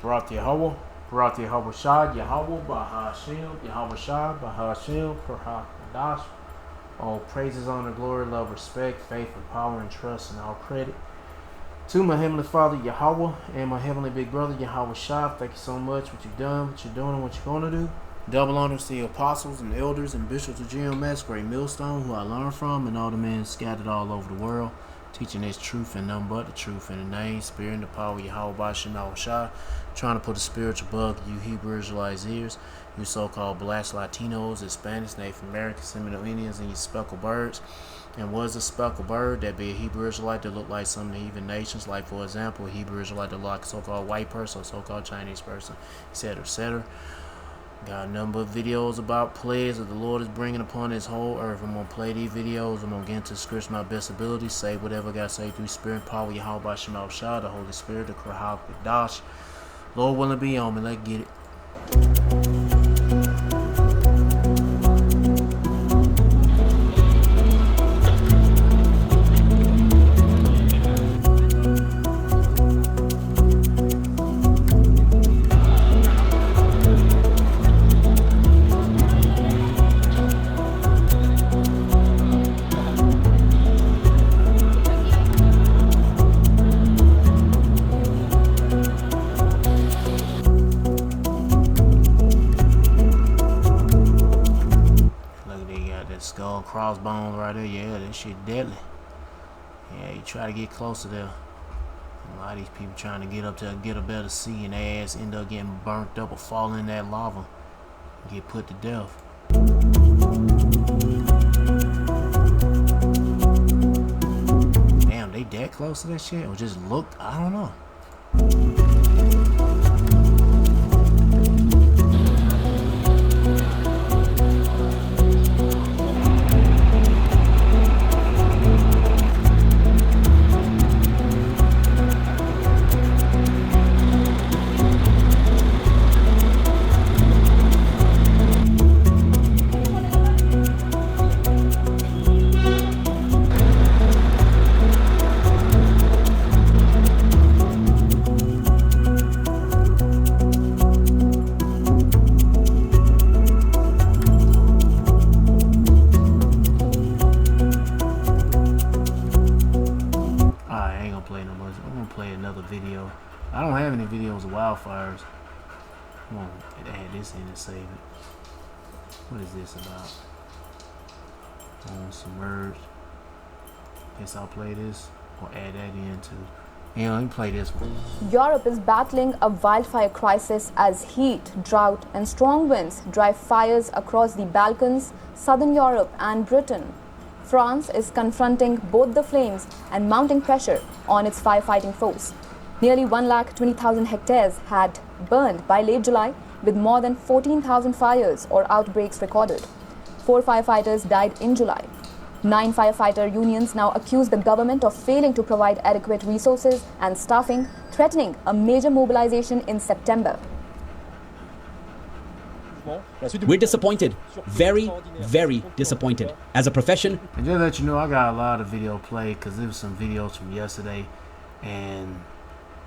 Barak Yahweh, Barak Yahweh Shah, Yahweh, Bahashim, Yahweh Shah, Bahashim, Perhadash. All praises, honor, glory, love, respect, faith, and power, and trust, and all credit to my Heavenly Father, Yahweh, and my Heavenly Big Brother, Yahweh Shah. Thank you so much what you've done, what you're doing, and what you're going to do. Double honors to the apostles and elders and bishops of GMS, Great Millstone, who I learned from, and all the men scattered all over the world, teaching this truth and none but the truth in the name, spirit, and the power of Yahweh Bashem Yahweh Shah, trying to put a spiritual bug in you Hebrew Israelites' ears, you so-called blacks, Latinos, Hispanics, Native Americans, Seminole Indians, and you speckled birds. And was a speckled bird that be a Hebrew Israelite that looked like some of the heathen nations, like for example, a Hebrew Israelite that looked like a so-called white person or so-called Chinese person, etc., etc. Got a number of videos about plagues that the Lord is bringing upon His whole earth. I'm going to play these videos. I'm going to get into the scripture my best ability, say whatever I got to say through spirit, power, Yahweh Bashem Yahweh Shah, the Holy Spirit, the Krahak, the Dash. Lord willing be on me. Let's get it. Skull crossbones right there, yeah, that shit deadly. Yeah, you try to get closer there. A lot of these people trying to get up there, get a better see, and their ass end up getting burnt up or falling in that lava, get put to death. Damn, they that close to that shit, or just looked, I don't know. Video. I don't have any videos of wildfires. I'm gonna add this in and save it. What is this about? Submerged. Guess I'll play this or add that in too. Yeah, let me play this one. Europe is battling a wildfire crisis as heat, drought, and strong winds drive fires across the Balkans, southern Europe, and Britain. France is confronting both the flames and mounting pressure on its firefighting force. Nearly 120,000 hectares had burned by late July, with more than 14,000 fires or outbreaks recorded. 4 firefighters died in July. 9 firefighter unions now accuse the government of failing to provide adequate resources and staffing, threatening a major mobilization in September. We're disappointed. Very, very disappointed. As a profession. And just to let you know, I got a lot of video played because there was some videos from yesterday, and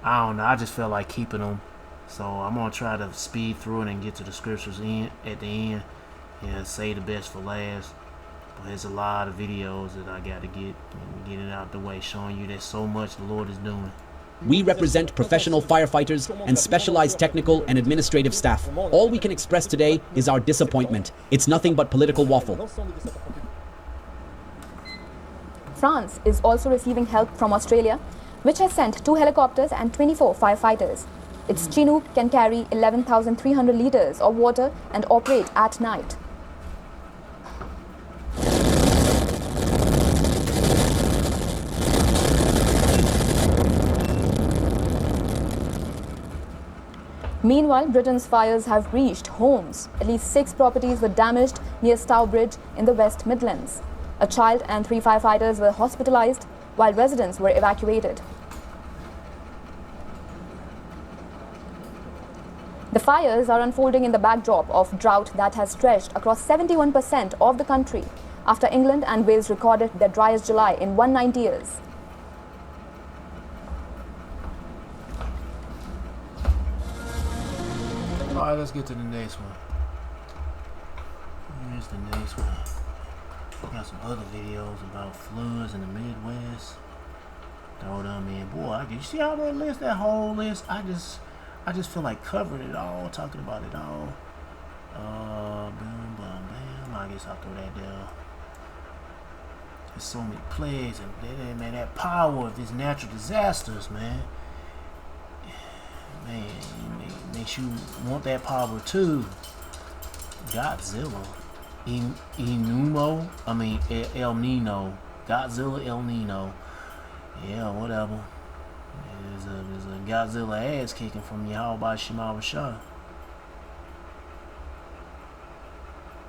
I don't know, I just felt like keeping them. So I'm going to try to speed through it and get to the scriptures at the end and say the best for last. But there's a lot of videos that I got to get it out the way, showing you that so much the Lord is doing. We represent professional firefighters and specialized technical and administrative staff. All we can express today is our disappointment. It's nothing but political waffle. France is also receiving help from Australia, which has sent 2 helicopters and 24 firefighters. Its Chinook can carry 11,300 liters of water and operate at night. Meanwhile, Britain's fires have reached homes. At least 6 properties were damaged near Stourbridge in the West Midlands. A child and 3 firefighters were hospitalized, while residents were evacuated. The fires are unfolding in the backdrop of drought that has stretched across 71% of the country, after England and Wales recorded their driest July in 190 years. Alright, let's get to the next one. Here's the next one. Got some other videos about floods in the Midwest. Throw them in. Boy, you see how that list, that whole list? I just feel like covering it all, talking about it all. Boom, bam, bam. I guess I'll throw that down. There's so many plagues and man, that power of these natural disasters, man. Man, it makes you want that power too. Godzilla. El Nino. Godzilla, El Nino. Yeah, whatever. There's a Godzilla ass kicking from Yahweh Shema Shah.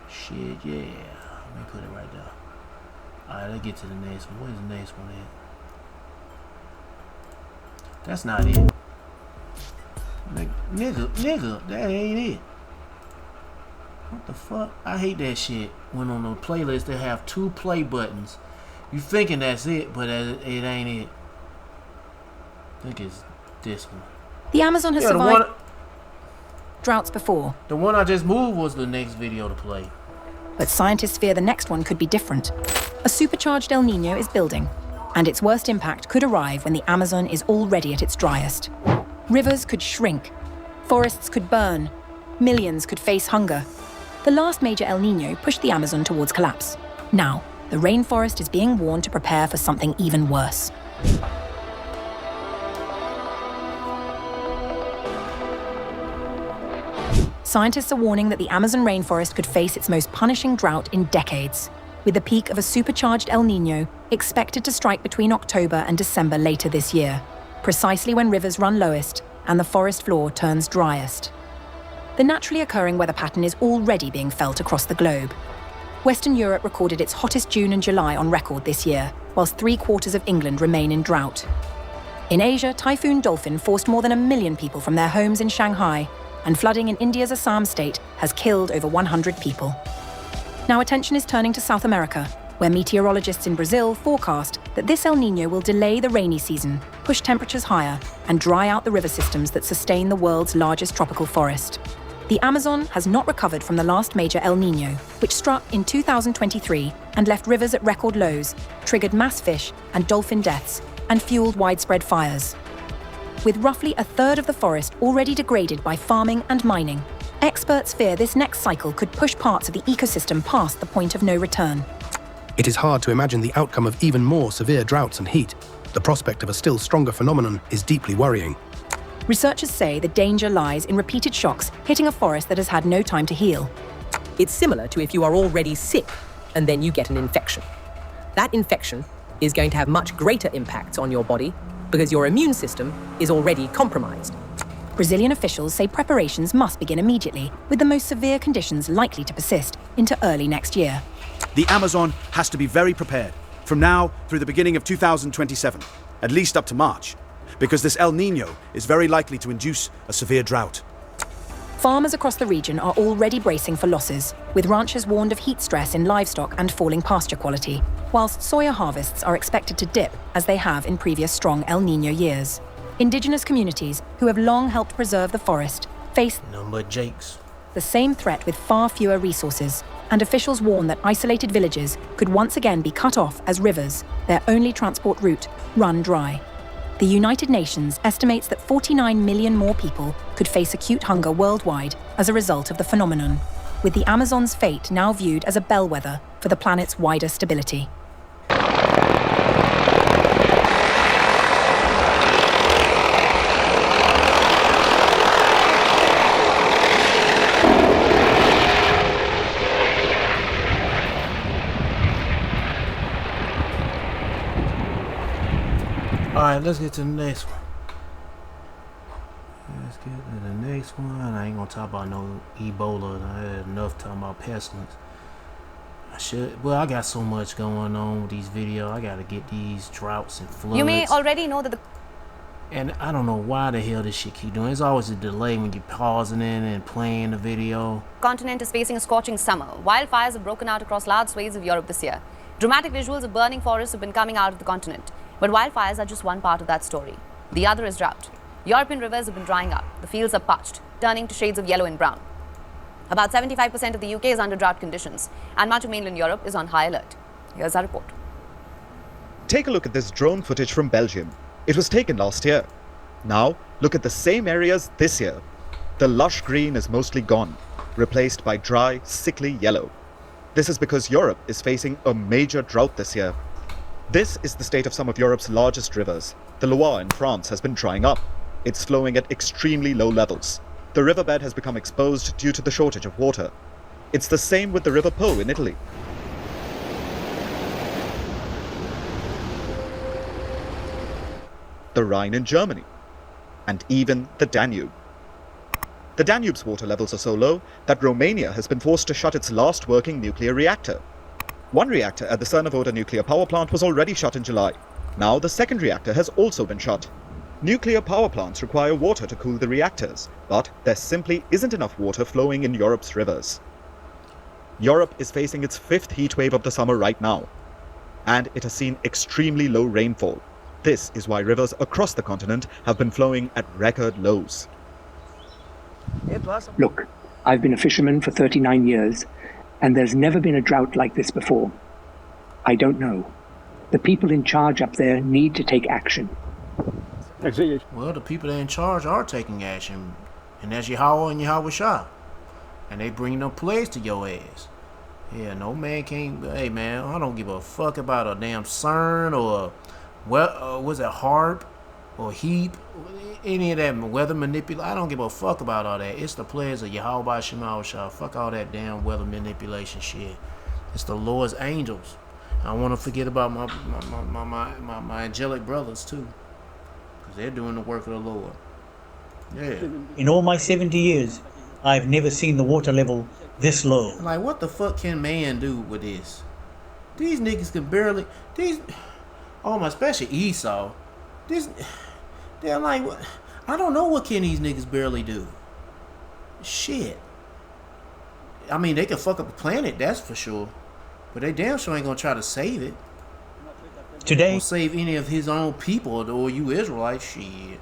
Shit, yeah. Let me put it right there. Alright, let's get to the next one. Where's the next one at? That's not it. Nigga, that ain't it. What the fuck? I hate that shit. When on the playlist they have 2 play buttons. You thinking that's it, but it ain't it. I think it's this one. The Amazon has survived droughts before. The one I just moved was the next video to play. But scientists fear the next one could be different. A supercharged El Nino is building, and its worst impact could arrive when the Amazon is already at its driest. Rivers could shrink, forests could burn, millions could face hunger. The last major El Nino pushed the Amazon towards collapse. Now, the rainforest is being warned to prepare for something even worse. Scientists are warning that the Amazon rainforest could face its most punishing drought in decades, with the peak of a supercharged El Nino expected to strike between October and December later this year, precisely when rivers run lowest and the forest floor turns driest. The naturally occurring weather pattern is already being felt across the globe. Western Europe recorded its hottest June and July on record this year, whilst 3/4 of England remain in drought. In Asia, Typhoon Dolphin forced more than 1 million people from their homes in Shanghai, and flooding in India's Assam state has killed over 100 people. Now attention is turning to South America, where meteorologists in Brazil forecast that this El Nino will delay the rainy season, push temperatures higher, and dry out the river systems that sustain the world's largest tropical forest. The Amazon has not recovered from the last major El Nino, which struck in 2023 and left rivers at record lows, triggered mass fish and dolphin deaths, and fueled widespread fires. With roughly 1/3 of the forest already degraded by farming and mining, experts fear this next cycle could push parts of the ecosystem past the point of no return. It is hard to imagine the outcome of even more severe droughts and heat. The prospect of a still stronger phenomenon is deeply worrying. Researchers say the danger lies in repeated shocks hitting a forest that has had no time to heal. It's similar to if you are already sick and then you get an infection. That infection is going to have much greater impacts on your body because your immune system is already compromised. Brazilian officials say preparations must begin immediately, with the most severe conditions likely to persist into early next year. The Amazon has to be very prepared, from now through the beginning of 2027, at least up to March, because this El Nino is very likely to induce a severe drought. Farmers across the region are already bracing for losses, with ranchers warned of heat stress in livestock and falling pasture quality, whilst soya harvests are expected to dip as they have in previous strong El Nino years. Indigenous communities, who have long helped preserve the forest, face the same threat with far fewer resources, and officials warn that isolated villages could once again be cut off as rivers, their only transport route, run dry. The United Nations estimates that 49 million more people could face acute hunger worldwide as a result of the phenomenon, with the Amazon's fate now viewed as a bellwether for the planet's wider stability. Alright, let's get to the next one. Let's get to the next one. I ain't gonna talk about no Ebola. I had enough talking about pestilence. I got so much going on with these videos. I gotta get these droughts and floods. You may already know that the And I don't know why the hell this shit keep doing. There's always a delay when you're pausing it and playing the video. continent is facing a scorching summer. Wildfires have broken out across large swathes of Europe this year. Dramatic visuals of burning forests have been coming out of the continent. But wildfires are just one part of that story. The other is drought. European rivers have been drying up. The fields are parched. turning to shades of yellow and brown. About 75% of the UK is under drought conditions, and much of mainland Europe is on high alert. Here's our report. Take a look at this drone footage from Belgium. It was taken last year. Now, look at the same areas this year. The lush green is mostly gone, replaced by dry, sickly yellow. This is because Europe is facing a major drought this year. This is the state of some of Europe's largest rivers. The Loire in France has been drying up. It's flowing at extremely low levels. The riverbed has become exposed due to the shortage of water. It's the same with the River Po in Italy. The Rhine in Germany, and even the Danube. The Danube's water levels are so low that Romania has been forced to shut its last working nuclear reactor. One reactor at the Cernavoda nuclear power plant was already shut in July. Now the second reactor has also been shut. Nuclear power plants require water to cool the reactors, but there simply isn't enough water flowing in Europe's rivers. Europe is facing its fifth heat wave of the summer right now, and it has seen extremely low rainfall. This is why rivers across the continent have been flowing at record lows. Look, I've been a fisherman for 39 years, and there's never been a drought like this before. I don't know. The people in charge up there need to take action. Well, the people that are in charge are taking action, and that's Yahweh and Yahweh Shah, and they bring them plagues to your ass. Yeah, no man can't. Hey man, I don't give a fuck about a damn CERN or was it HARP or HEAP, any of that weather manipulation. I don't give a fuck about all that. It's the plagues of Yahweh Shema Shah. Fuck all that damn weather manipulation shit. It's the Lord's angels. I don't want to forget about my angelic brothers too, because they're doing the work of the Lord. Yeah. In all my 70 years, I've never seen the water level this low. Like, what the fuck can man do with this? These niggas can barely. Especially Esau. They're like, what? I don't know what can these niggas barely do. Shit. I mean, they can fuck up the planet, that's for sure. But they damn sure ain't gonna try to save it. Today, or save any of his own people or you Israelites. Shit.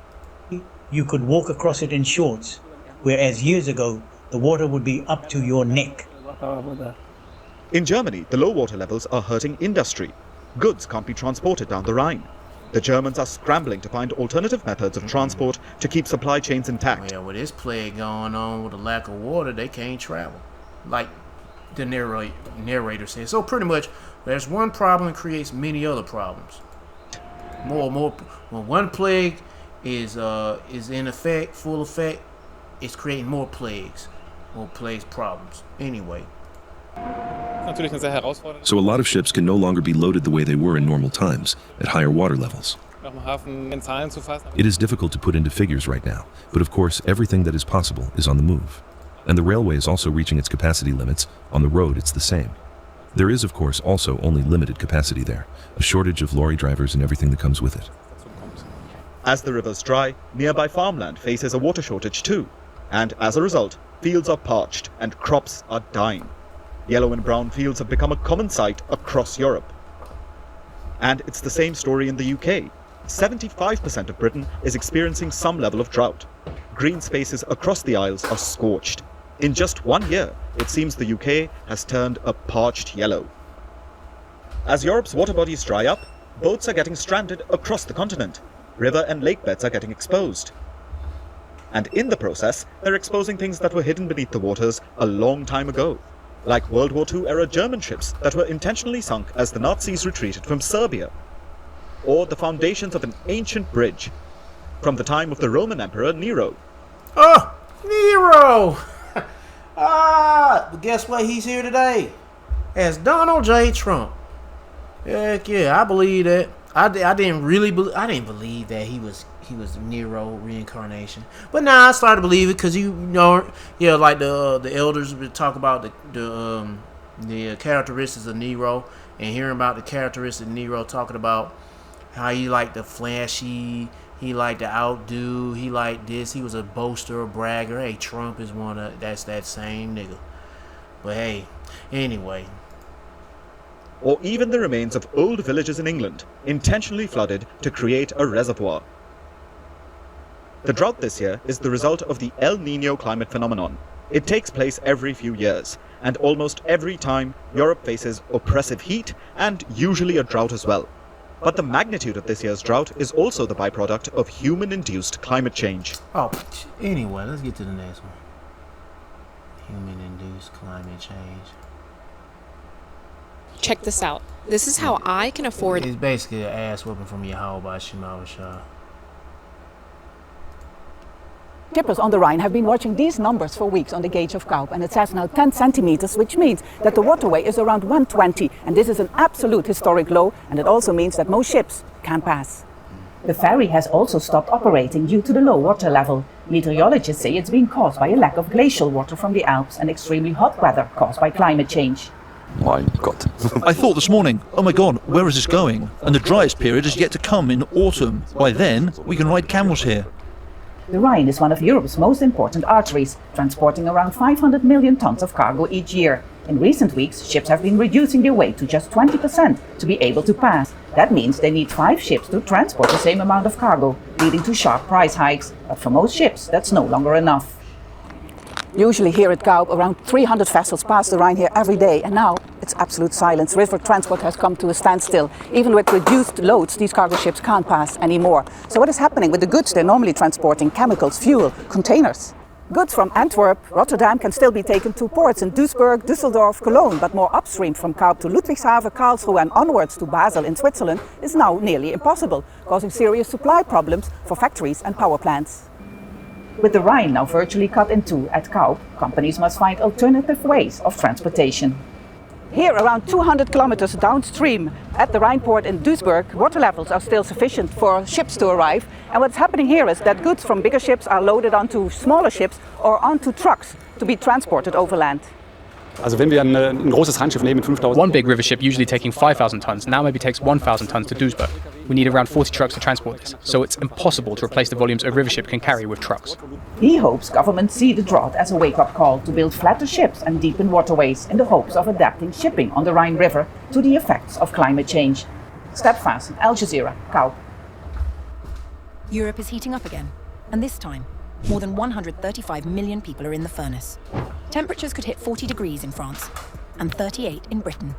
You could walk across it in shorts, whereas years ago, the water would be up to your neck. In Germany, the low water levels are hurting industry. Goods can't be transported down the Rhine. The Germans are scrambling to find alternative methods of transport to keep supply chains intact. Well, with this plague going on with the lack of water, they can't travel. Like the narrator says. So pretty much, there's one problem creates many other problems. When one plague is in effect, full effect, it's creating more plagues problems. Anyway. So a lot of ships can no longer be loaded the way they were in normal times, at higher water levels. It is difficult to put into figures right now, but of course everything that is possible is on the move. And the railway is also reaching its capacity limits. On the road it's the same. There is of course also only limited capacity there, a shortage of lorry drivers and everything that comes with it. As the rivers dry, nearby farmland faces a water shortage too, and as a result, fields are parched and crops are dying. Yellow and brown fields have become a common sight across Europe. And it's the same story in the UK. 75% of Britain is experiencing some level of drought. Green spaces across the Isles are scorched. In just 1 year, it seems the UK has turned a parched yellow. As Europe's water bodies dry up, boats are getting stranded across the continent. River and lake beds are getting exposed. And in the process, they're exposing things that were hidden beneath the waters a long time ago, like World War II-era German ships that were intentionally sunk as the Nazis retreated from Serbia, or the foundations of an ancient bridge from the time of the Roman Emperor Nero. Oh, Nero! Guess what? He's here today as Donald J. Trump. Heck yeah, I believe that. I didn't believe that he was Nero reincarnation, but now I started to believe it because like the elders would talk about the characteristics of Nero, and hearing about the characteristics of Nero, talking about how he liked the flashy, he liked to outdo, he liked this, he was a boaster, a bragger. Hey, Trump is that's that same nigga. But hey, anyway. Or even the remains of old villages in England, intentionally flooded to create a reservoir. The drought this year is the result of the El Niño climate phenomenon. It takes place every few years, and almost every time Europe faces oppressive heat and usually a drought as well. But the magnitude of this year's drought is also the byproduct of human-induced climate change. Oh, anyway, let's get to the next one. Human-induced climate change. Check this out. This is how I can afford... It's basically an ass whooping from Yahweh by Shema Shah. Shippers on the Rhine have been watching these numbers for weeks on the gauge of Kaup, and it says now 10 centimeters, which means that the waterway is around 120, and this is an absolute historic low, and it also means that most ships can't pass. The ferry has also stopped operating due to the low water level. Meteorologists say it's being caused by a lack of glacial water from the Alps and extremely hot weather caused by climate change. My God. I thought this morning, oh my God, where is this going? And the driest period is yet to come in autumn. By then, we can ride camels here. The Rhine is one of Europe's most important arteries, transporting around 500 million tons of cargo each year. In recent weeks, ships have been reducing their weight to just 20% to be able to pass. That means they need 5 ships to transport the same amount of cargo, leading to sharp price hikes. But for most ships, that's no longer enough. Usually here at Kaup, around 300 vessels pass the Rhine here every day, and now it's absolute silence. River transport has come to a standstill. Even with reduced loads, these cargo ships can't pass anymore. So what is happening with the goods they're normally transporting? Chemicals, fuel, containers. Goods from Antwerp, Rotterdam can still be taken to ports in Duisburg, Düsseldorf, Cologne, but more upstream from Kaup to Ludwigshafen, Karlsruhe and onwards to Basel in Switzerland is now nearly impossible, causing serious supply problems for factories and power plants. With the Rhine now virtually cut in two at Kaup, companies must find alternative ways of transportation. Here, around 200 kilometers downstream at the Rhine port in Duisburg, water levels are still sufficient for ships to arrive. And what's happening here is that goods from bigger ships are loaded onto smaller ships or onto trucks to be transported overland. One big river ship usually taking 5,000 tons now maybe takes 1,000 tons to Duisburg. We need around 40 trucks to transport this, so it's impossible to replace the volumes a river ship can carry with trucks. He hopes governments see the drought as a wake-up call to build flatter ships and deepen waterways in the hopes of adapting shipping on the Rhine River to the effects of climate change. Steadfast, Al Jazeera, Kaup. Europe is heating up again, and this time, more than 135 million people are in the furnace. Temperatures could hit 40 degrees in France and 38 in Britain.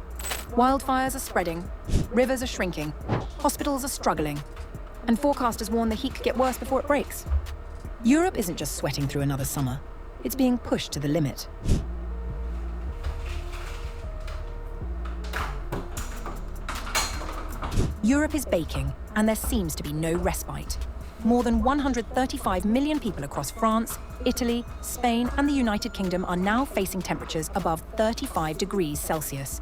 Wildfires are spreading, rivers are shrinking, hospitals are struggling, and forecasters warn the heat could get worse before it breaks. Europe isn't just sweating through another summer, it's being pushed to the limit. Europe is baking, and there seems to be no respite. More than 135 million people across France, Italy, Spain and the United Kingdom are now facing temperatures above 35 degrees Celsius,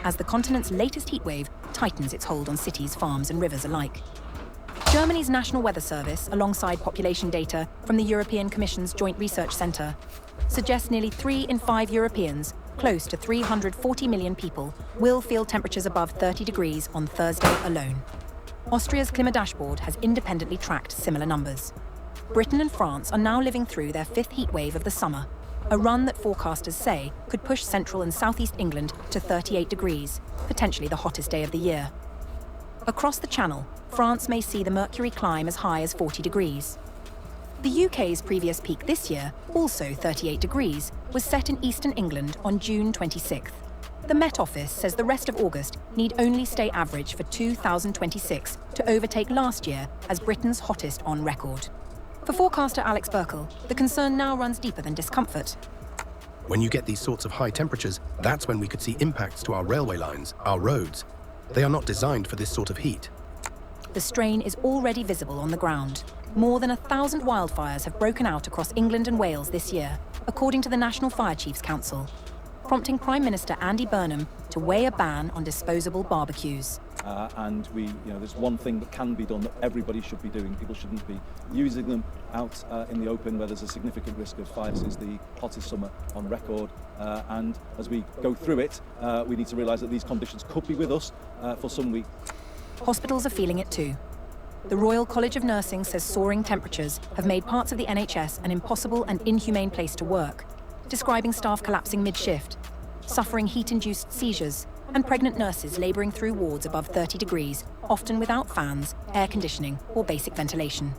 as the continent's latest heatwave tightens its hold on cities, farms and rivers alike. Germany's National Weather Service, alongside population data from the European Commission's Joint Research Centre, suggests nearly 3 in 5 Europeans, close to 340 million people, will feel temperatures above 30 degrees on Thursday alone. Austria's Klima Dashboard has independently tracked similar numbers. Britain and France are now living through their 5th heatwave of the summer, a run that forecasters say could push central and southeast England to 38 degrees, potentially the hottest day of the year. Across the Channel, France may see the mercury climb as high as 40 degrees. The UK's previous peak this year, also 38 degrees, was set in eastern England on June 26th. The Met Office says the rest of August need only stay average for 2026 to overtake last year as Britain's hottest on record. For forecaster Alex Burkle, the concern now runs deeper than discomfort. When you get these sorts of high temperatures, that's when we could see impacts to our railway lines, our roads. They are not designed for this sort of heat. The strain is already visible on the ground. More than 1,000 wildfires have broken out across England and Wales this year, according to the National Fire Chiefs Council, prompting Prime Minister Andy Burnham to weigh a ban on disposable barbecues. And there's one thing that can be done that everybody should be doing. People shouldn't be using them out in the open where there's a significant risk of fire. This is the hottest summer on record. And as we go through it, we need to realise that these conditions could be with us for some weeks. Hospitals are feeling it too. The Royal College of Nursing says soaring temperatures have made parts of the NHS an impossible and inhumane place to work, describing staff collapsing mid-shift, suffering heat-induced seizures, and pregnant nurses labouring through wards above 30 degrees, often without fans, air conditioning or basic ventilation.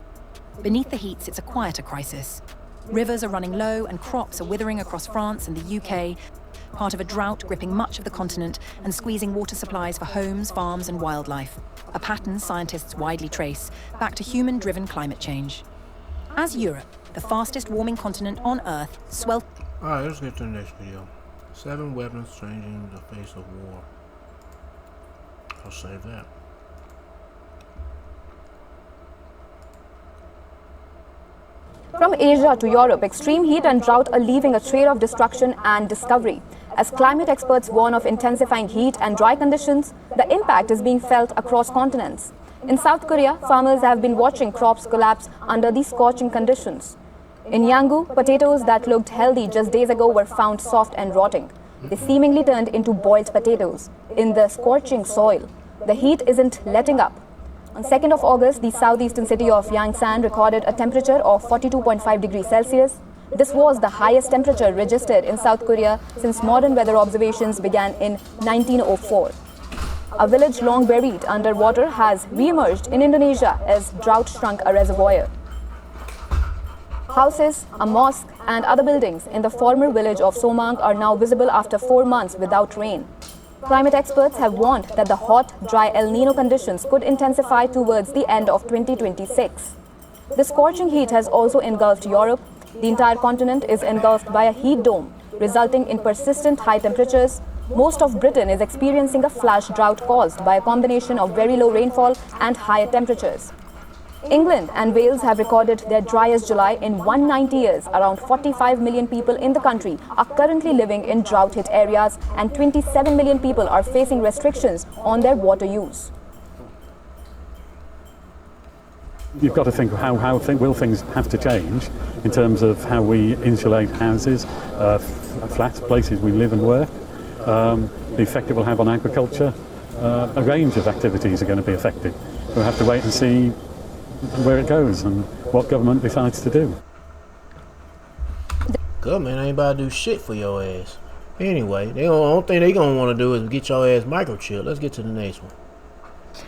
Beneath the heat sits a quieter crisis. Rivers are running low and crops are withering across France and the UK, part of a drought gripping much of the continent and squeezing water supplies for homes, farms and wildlife, a pattern scientists widely trace back to human-driven climate change. As Europe, the fastest warming continent on Earth, swelters. Alright, let's get to the next video. 7 weapons changing the face of war. I'll save that. From Asia to Europe, extreme heat and drought are leaving a trail of destruction and discovery. As climate experts warn of intensifying heat and dry conditions, the impact is being felt across continents. In South Korea, farmers have been watching crops collapse under these scorching conditions. In Yangon, potatoes that looked healthy just days ago were found soft and rotting. They seemingly turned into boiled potatoes in the scorching soil. The heat isn't letting up. On 2nd of August, the southeastern city of Yangsan recorded a temperature of 42.5 degrees Celsius. This was the highest temperature registered in South Korea since modern weather observations began in 1904. A village long buried under water has re-emerged in Indonesia as drought shrunk a reservoir. Houses, a mosque and other buildings in the former village of Somang are now visible after 4 months without rain. Climate experts have warned that the hot, dry El Nino conditions could intensify towards the end of 2026. The scorching heat has also engulfed Europe. The entire continent is engulfed by a heat dome, resulting in persistent high temperatures. Most of Britain is experiencing a flash drought caused by a combination of very low rainfall and higher temperatures. England and Wales have recorded their driest July in 190 years. Around 45 million people in the country are currently living in drought-hit areas and 27 million people are facing restrictions on their water use. You've got to think how will things have to change in terms of how we insulate houses, flat places we live and work, the effect it will have on agriculture. A range of activities are going to be affected. We'll have to wait and see where it goes and what government decides to do. Government ain't about to do shit for your ass. Anyway, the only thing they gonna want to do is get your ass microchipped. Let's get to the next one.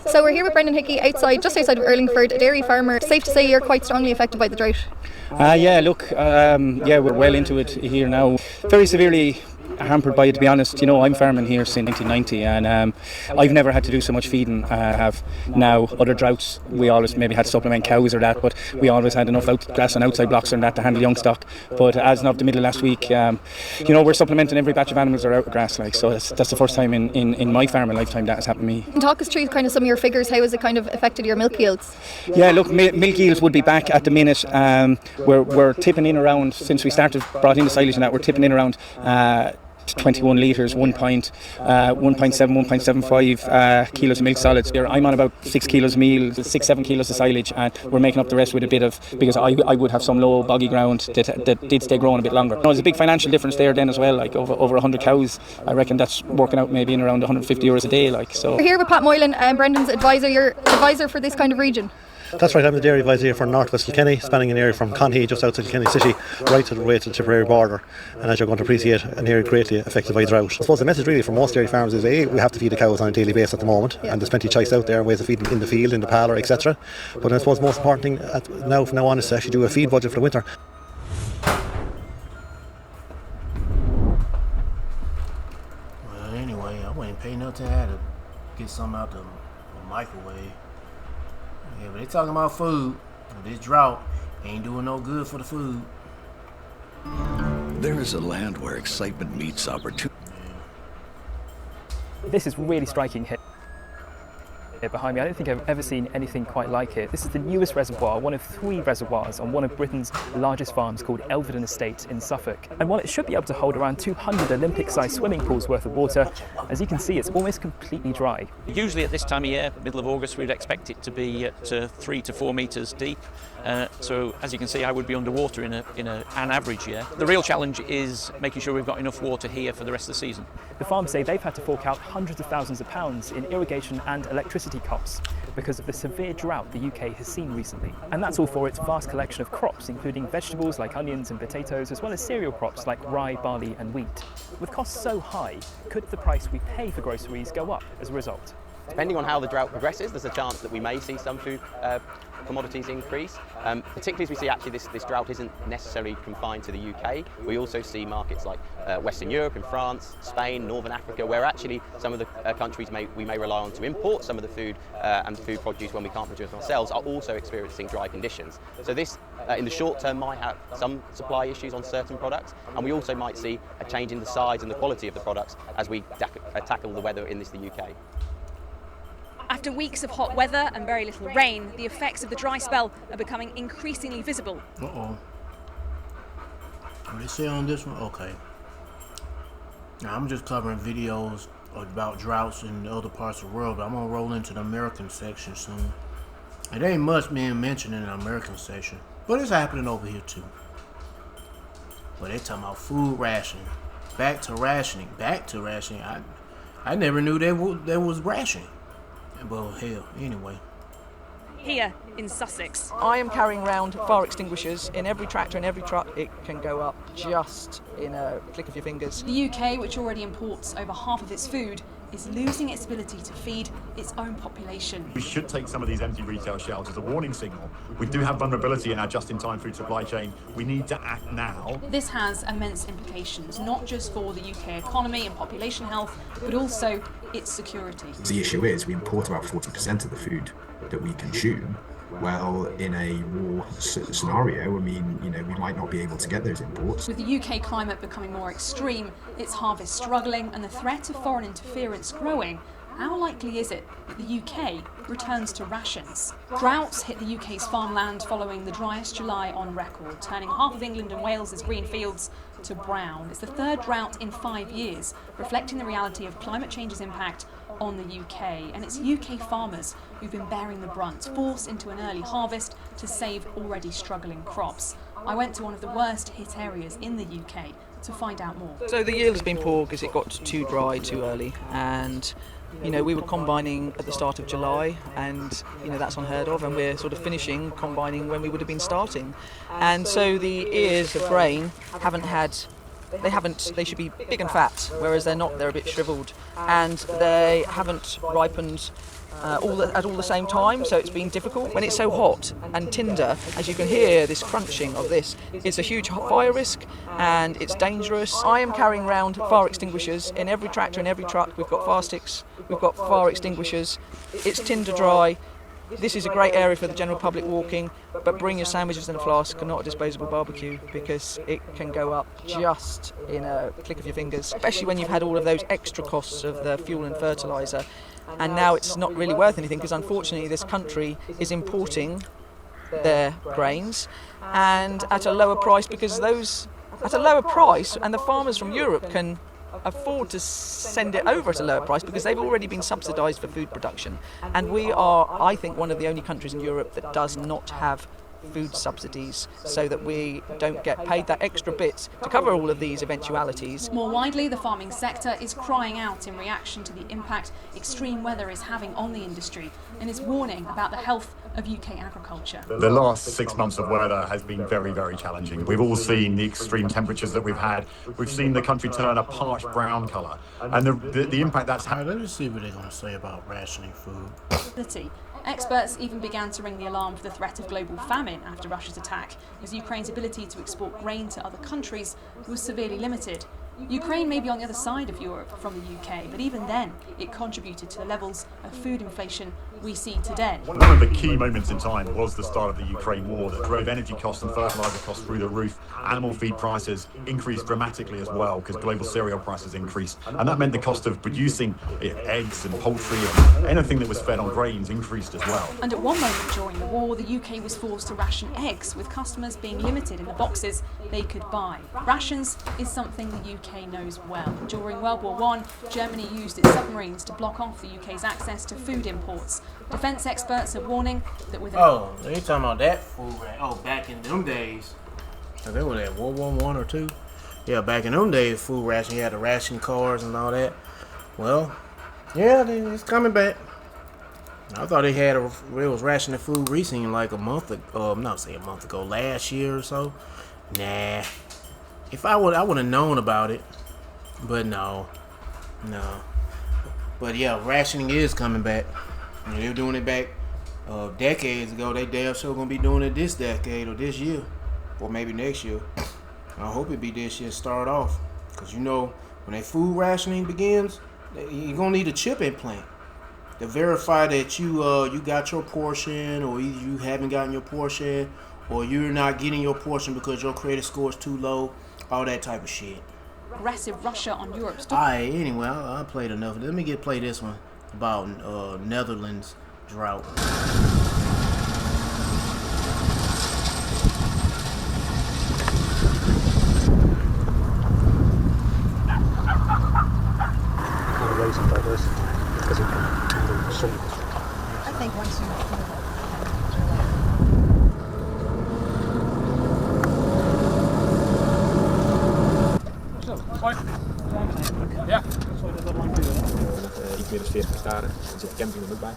So we're here with Brendan Hickey just outside of Urlingford, a dairy farmer. Safe to say you're quite strongly affected by the drought. We're well into it here now. Very severely hampered by it, to be honest. You know, I'm farming here since 1990 and I've never had to do so much feeding I have now. Other droughts we always maybe had to supplement cows or that, but we always had enough grass and outside blocks and that to handle young stock. But as of the middle of last week, we're supplementing every batch of animals that are out of grass, so that's the first time in my farming lifetime that has happened to me. Can you talk us through kind of some of your figures? How has it kind of affected your milk yields? Yeah, look, milk yields would be back at the minute. We're tipping in around, since we brought in the silage and that, we're tipping in around 21 litres, 1.7, 1.75 kilos of milk solids. I'm on about 6 kilos of meal, 6-7 kilos of silage, and we're making up the rest with a bit of, because I would have some low boggy ground that did stay growing a bit longer. There's a big financial difference there then as well, like over 100 cows. I reckon that's working out maybe in around €150 a day. So we're here with Pat Moylan, Brendan's advisor. You're advisor for this kind of region. That's right, I'm the dairy advisor here for North West Kilkenny, spanning an area from Conhee, just outside Kilkenny City, right to the way to the Tipperary border. And as you're going to appreciate, an area greatly affected by drought. I suppose the message really for most dairy farmers is we have to feed the cows on a daily basis at the moment, and there's plenty of choice out there, ways of feeding in the field, in the parlour, etc. But I suppose the most important thing from now on is to actually do a feed budget for the winter. Well, anyway, I wouldn't pay no time to get something out the microwave. Yeah, but they talking about food. This drought ain't doing no good for the food. There is a land where excitement meets opportunity. This is really striking here behind me. I don't think I've ever seen anything quite like it. This is the newest reservoir, one of 3 reservoirs on one of Britain's largest farms called Elvedon Estate in Suffolk. And while it should be able to hold around 200 Olympic-sized swimming pools worth of water, as you can see, it's almost completely dry. Usually at this time of year, middle of August, we'd expect it to be at 3 to 4 metres deep. So as you can see, I would be underwater in an average year. The real challenge is making sure we've got enough water here for the rest of the season. The farms say they've had to fork out hundreds of thousands of pounds in irrigation and electricity costs because of the severe drought the UK has seen recently. And that's all for its vast collection of crops, including vegetables like onions and potatoes, as well as cereal crops like rye, barley and wheat. With costs so high, could the price we pay for groceries go up as a result? Depending on how the drought progresses, there's a chance that we may see some food commodities increase, particularly as we see actually this drought isn't necessarily confined to the UK. We also see markets like Western Europe and France, Spain, Northern Africa, where actually some of the countries we may rely on to import some of the food and food produce when we can't produce ourselves are also experiencing dry conditions. So this in the short term might have some supply issues on certain products, and we also might see a change in the size and the quality of the products as we tackle the weather in the UK. After weeks of hot weather and very little rain, the effects of the dry spell are becoming increasingly visible. Uh-oh. What they say on this one? Okay. Now, I'm just covering videos about droughts in other parts of the world, but I'm going to roll into the American section soon. It ain't much being mentioned in the American section, but it's happening over here too. But they talking about food rationing. Back to rationing. I never knew there was rationing. Well, hell, anyway. Here in Sussex. I am carrying around fire extinguishers in every tractor and every truck. It can go up just in a click of your fingers. The UK, which already imports over half of its food, is losing its ability to feed its own population. We should take some of these empty retail shelves as a warning signal. We do have vulnerability in our just-in-time food supply chain. We need to act now. This has immense implications, not just for the UK economy and population health, but also its security. The issue is we import about 40% of the food that we consume. Well, in a war scenario, I mean, we might not be able to get those imports. With the UK climate becoming more extreme, its harvest struggling, and the threat of foreign interference growing, how likely is it that the UK returns to rations? Droughts hit the UK's farmland following the driest July on record, turning half of England and Wales's green fields to brown. It's the third drought in 5 years, reflecting the reality of climate change's impact on the UK. And it's UK farmers who've been bearing the brunt, forced into an early harvest to save already struggling crops. I went to one of the worst hit areas in the UK to find out more. So the yield has been poor because it got too dry too early, and we were combining at the start of July, and that's unheard of, and we're sort of finishing combining when we would have been starting. And so the ears of grain they should be big and fat, whereas they're not, they're a bit shriveled, and they haven't ripened at all the same time, so it's been difficult. When it's so hot and tinder, as you can hear this crunching of this, it's a huge fire risk and it's dangerous. I am carrying around fire extinguishers in every tractor and every truck. We've got fire sticks, we've got fire extinguishers. It's tinder dry. This is a great area for the general public walking, but bring your sandwiches in a flask and not a disposable barbecue, because it can go up just in a click of your fingers, especially when you've had all of those extra costs of the fuel and fertiliser. And now it's not really worth anything, because unfortunately this country is importing their grains and at a lower price, because at a lower price, and the farmers from Europe can afford to send it over at a lower price because they've already been subsidised for food production. And we are, I think, one of the only countries in Europe that does not have food subsidies, so that we don't get paid that extra bit to cover all of these eventualities. More widely, the farming sector is crying out in reaction to the impact extreme weather is having on the industry, and is warning about the health of UK agriculture. The last 6 months of weather has been very, very challenging. We've all seen the extreme temperatures that we've had. We've seen the country turn a parched brown colour, and the impact that's had. Let me see what they're going to say about rationing food. Experts even began to ring the alarm for the threat of global famine after Russia's attack, as Ukraine's ability to export grain to other countries was severely limited. Ukraine may be on the other side of Europe from the UK, but even then, it contributed to the levels of food inflation we see today. One of the key moments in time was the start of the Ukraine war that drove energy costs and fertiliser costs through the roof. Animal feed prices increased dramatically as well because global cereal prices increased. And that meant the cost of producing eggs and poultry and anything that was fed on grains increased as well. And at one moment during the war, the UK was forced to ration eggs, with customers being limited in the boxes they could buy. Rations is something the UK knows well. During World War I, Germany used its submarines to block off the UK's access to food imports. Defence experts are warning that with... Oh, they talking about that food, right? Oh, back in them days. So they were at World War I or II. Yeah, back in them days, food ration, you had the ration cards and all that. Well, yeah, it's coming back. I thought they was rationing food recently, like a month ago. Not say a month ago, last year or so. Nah. If I would have known about it. But no. But But yeah, rationing is coming back. And they were doing it back decades ago. They damn sure gonna be doing it this decade or this year, or maybe next year. I hope it be this year. Start off, cause you know when that food rationing begins, you're gonna need a chip implant to verify that you got your portion, or you haven't gotten your portion, or you're not getting your portion because your credit score is too low. All that type of shit. Aggressive Russia on Europe's Alright, anyway, I played enough. Let me play this one about Netherlands drought. I think once you Ja. Iets meer dan 40 hectare. Er zit de camping er ook bij.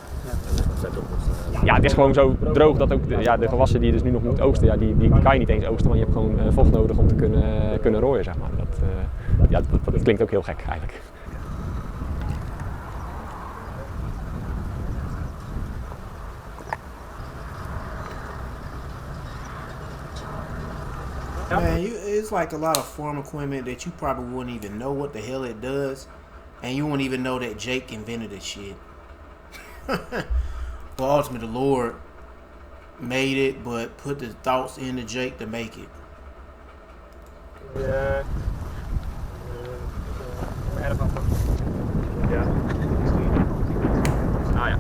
Ja, het is gewoon zo droog dat ook de gewassen die je dus nu nog moet oogsten, ja, die kan je niet eens oogsten, want je hebt gewoon vocht nodig om te kunnen rooien, zeg maar. Dat klinkt ook heel gek eigenlijk. Man, it's like a lot of farm equipment that you probably wouldn't even know what the hell it does, and you wouldn't even know that Jake invented this shit. But ultimately, the Lord made it, but put the thoughts into Jake to make it. Ja. Ah ja.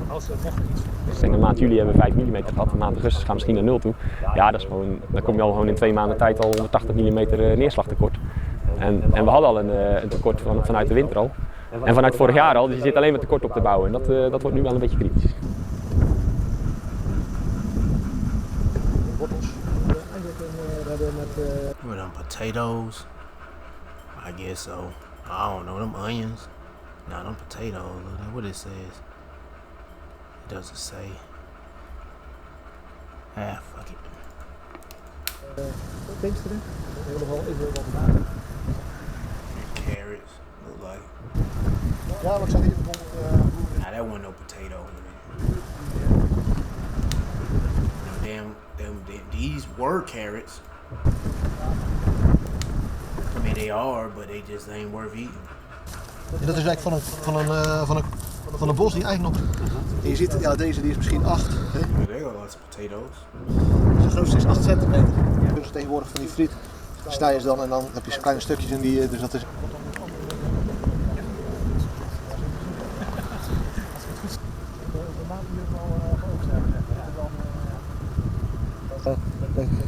Als het nog iets. Dus in de maand juli hebben we 5 mm gehad, de maand augustus gaan we misschien naar 0 toe. Ja, dat is gewoon, dan kom je al gewoon in 2 maanden tijd al 180 mm neerslagtekort. En we hadden al een tekort vanuit de winter al. En vanuit vorig jaar al, dus je zit alleen maar tekort op te bouwen. En dat wordt nu wel een beetje kritisch. What them potatoes? I guess so. I don't know, them onions. Nah, them potatoes. What it says. It doesn't say. Ah, fuck it. Pinksteren. Helemaal even wat water. Carrots, look like. Ja, wat zag je bijvoorbeeld? Nah, that wasn't no potato. These were carrots. I mean, they are, but they just ain't worth eating. En dat is eigenlijk van een bos die eigenlijk nog... En je ziet, ja, deze die is misschien 8. Yeah, they got lots of potatoes. De grootste is 8 centimeter. Dus tegenwoordig van die friet snij je ze dan en dan heb je kleine stukjes in die, dus dat is...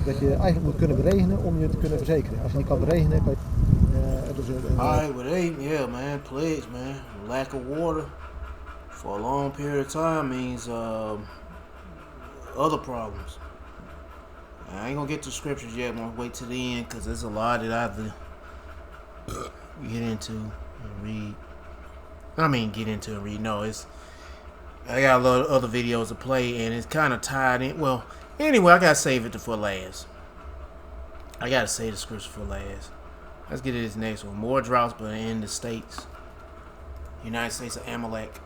Dat je eigenlijk moet kunnen beregenen om je te kunnen verzekeren. Als je niet kan beregenen, kan je... Alright, well yeah man, plagues man. Lack of water for a long period of time means other problems. I ain't gonna get to scriptures yet, I'm gonna wait till the end because there's a lot that I have to get into and read. I mean get into and read, no, I got a lot of other videos to play and it's kind of tied in, well, anyway, I gotta save it for last. I gotta save the scripture for last. Let's get to this next one. More droughts, but in the States. United States of Amalek.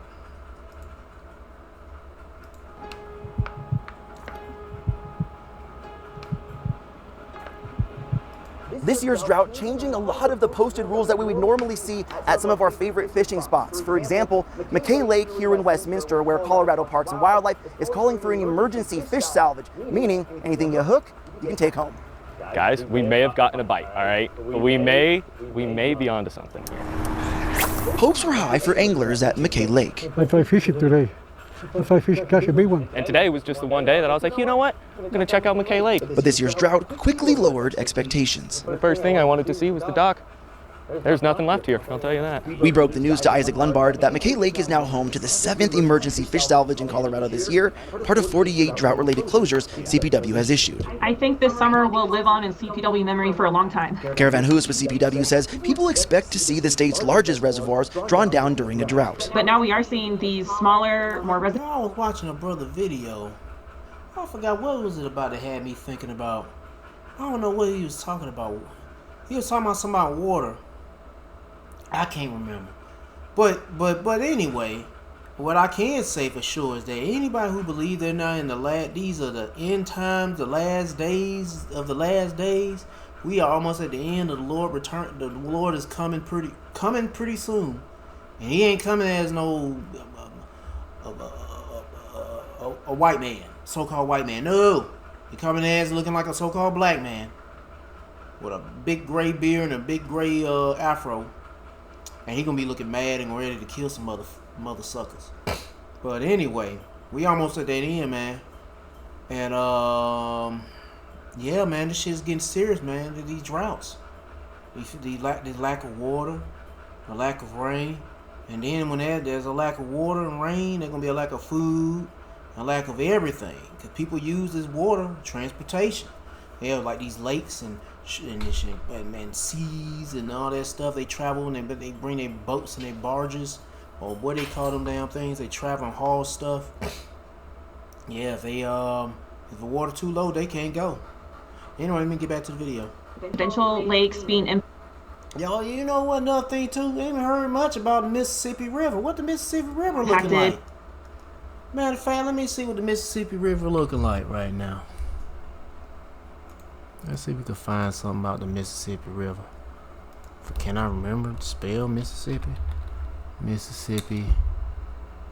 This year's drought changing a lot of the posted rules that we would normally see at some of our favorite fishing spots. For example, McKay Lake here in Westminster, where Colorado Parks and Wildlife is calling for an emergency fish salvage, meaning anything you hook, you can take home. Guys, we may have gotten a bite, all right? We may be onto something here. Hopes were high for anglers at McKay Lake. I tried fishing today. If I fish, catch a big one. And today was just the one day that I was like, you know what? I'm gonna check out McKay Lake. But this year's drought quickly lowered expectations. The first thing I wanted to see was the dock. There's nothing left here, I'll tell you that. We broke the news to Isaac Lundbard that McKay Lake is now home to the 7th emergency fish salvage in Colorado this year, part of 48 drought-related closures CPW has issued. I think this summer will live on in CPW memory for a long time. Caravan Hoos with CPW says people expect to see the state's largest reservoirs drawn down during a drought. But now we are seeing these smaller, more reservoirs. I was watching a brother video. I forgot what was it about that had me thinking about. I don't know what he was talking about. He was talking about something about water. I can't remember. But anyway, what I can say for sure is that anybody who believes they're not in these are the end times, the last days of the last days, we are almost at the end of the Lord return. The Lord is coming pretty soon, and He ain't coming as no a white man, so-called white man. No, He coming as looking like a so-called black man with a big gray beard and a big gray afro, and He gonna be looking mad and ready to kill some mother suckers. But anyway, we almost at that end, man. And yeah, man, this shit's getting serious, man. These droughts, the lack of water, the lack of rain, and then when there's a lack of water and rain, there's gonna be a lack of food, a lack of everything. Cause people use this water transportation. They have like these lakes and seas and all that stuff. They travel and they bring their boats and their barges, or what they call them damn things. They travel and haul stuff. Yeah, if the water too low, they can't go. Anyway, let me get back to the video. Potential lakes being Yo, you know what? Another thing too, I haven't heard much about the Mississippi River. What the Mississippi River looking like? Matter of fact, let me see what the Mississippi River looking like right now. Let's see if we can find something about the Mississippi River. Can I remember to spell Mississippi? Mississippi.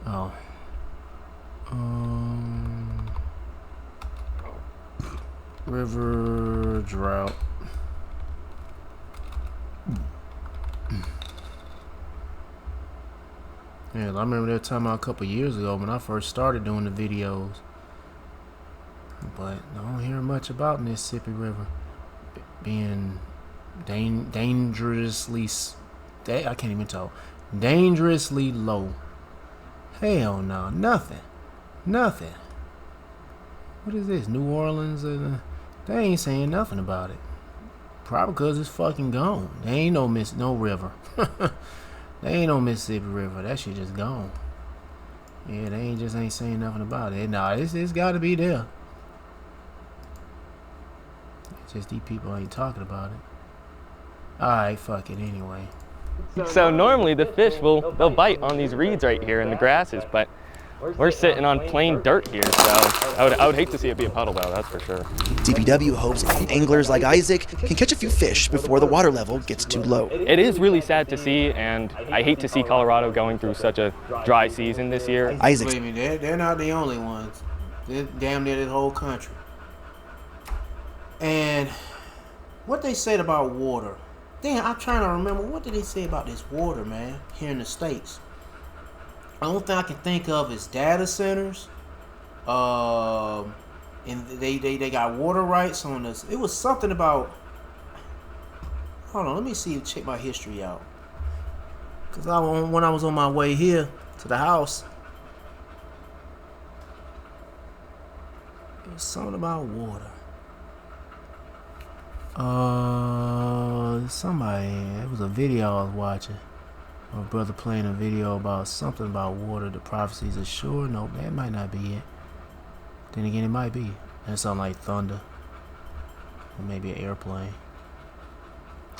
Oh. River drought. Yeah, I remember they were talking about a couple years ago when I first started doing the videos. But I don't hear much about Mississippi River being dangerously, I can't even talk, dangerously low. Hell no, nothing. What is this, New Orleans? They ain't saying nothing about it. Probably because it's fucking gone. There ain't no river. There ain't no Mississippi River. That shit just gone. Yeah, they ain't saying nothing about it. Nah, it's got to be there. It's just these people ain't talking about it. Alright, fuck it anyway. So normally the fish they'll bite on these reeds right here in the grasses, but we're sitting on plain dirt here, so I would hate to see it be a puddle though, that's for sure. DPW hopes anglers like Isaac can catch a few fish before the water level gets too low. It is really sad to see, and I hate to see Colorado going through such a dry season this year. Isaac, believe me, they're not the only ones. They're damn near the whole country. And what they said about water. Damn, I'm trying to remember, what did they say about this water, man, here in the States? The only thing I can think of is data centers. And they got water rights on this. It was something about, hold on, let me see, check my history out. Because when I was on my way here to the house, it was something about water. Somebody, it was a video I was watching. My brother playing a video about something about water, the prophecies are sure. No, that might not be it. Then again, it might be. That sounds like thunder. Or maybe an airplane.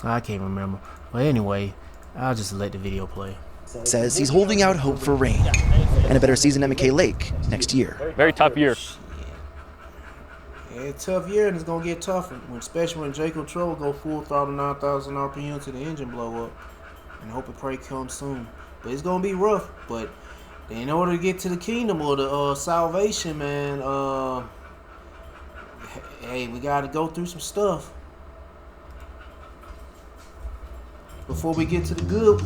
I can't remember. But anyway, I'll just let the video play. Says he's holding out hope for rain and a better season at McKay Lake next year. Very tough year. Yeah, tough year, and it's gonna get tougher, especially when Jacob Troll go full throttle 9,000 RPM to the engine blow up. And hope and pray comes soon. But it's gonna be rough. But in order to get to the kingdom or the salvation, man, hey, we gotta go through some stuff before we get to the good.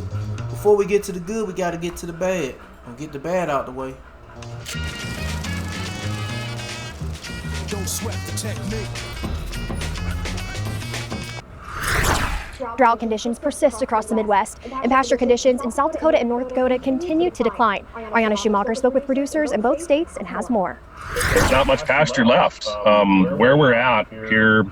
Before we get to the good, we gotta get to the bad. And get the bad out the way. Don't sweat the technique. Drought conditions persist across the Midwest, and pasture conditions in South Dakota and North Dakota continue to decline. Ariana Schumacher spoke with producers in both states and has more. There's not much pasture left. Where we're at here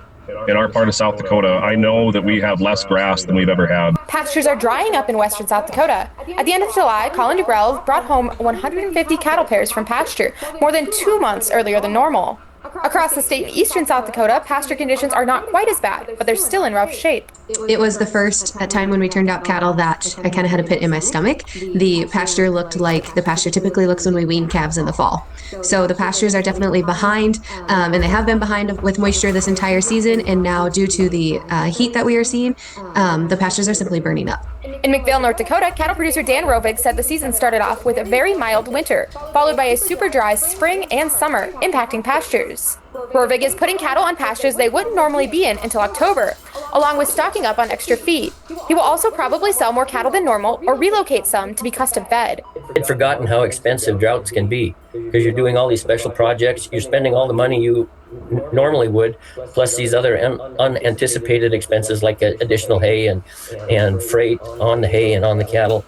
in our part of South Dakota, I know that we have less grass than we've ever had. Pastures are drying up in western South Dakota. At the end of July, Colin DeGrelle brought home 150 cattle pairs from pasture, more than 2 months earlier than normal. Across the state in eastern South Dakota, pasture conditions are not quite as bad, but they're still in rough shape. It was the first time when we turned out cattle that I kind of had a pit in my stomach. The pasture looked like the pasture typically looks when we wean calves in the fall. So the pastures are definitely behind, and they have been behind with moisture this entire season. And now, due to the heat that we are seeing, the pastures are simply burning up. In McVale, North Dakota, cattle producer Dan Rovig said the season started off with a very mild winter, followed by a super dry spring and summer, impacting pastures. Rovig is putting cattle on pastures they wouldn't normally be in until October, along with stocking up on extra feed. He will also probably sell more cattle than normal or relocate some to be custom fed. I'd forgotten how expensive droughts can be, because you're doing all these special projects, you're spending all the money you normally would, plus these other unanticipated expenses like additional hay and freight on the hay and on the cattle.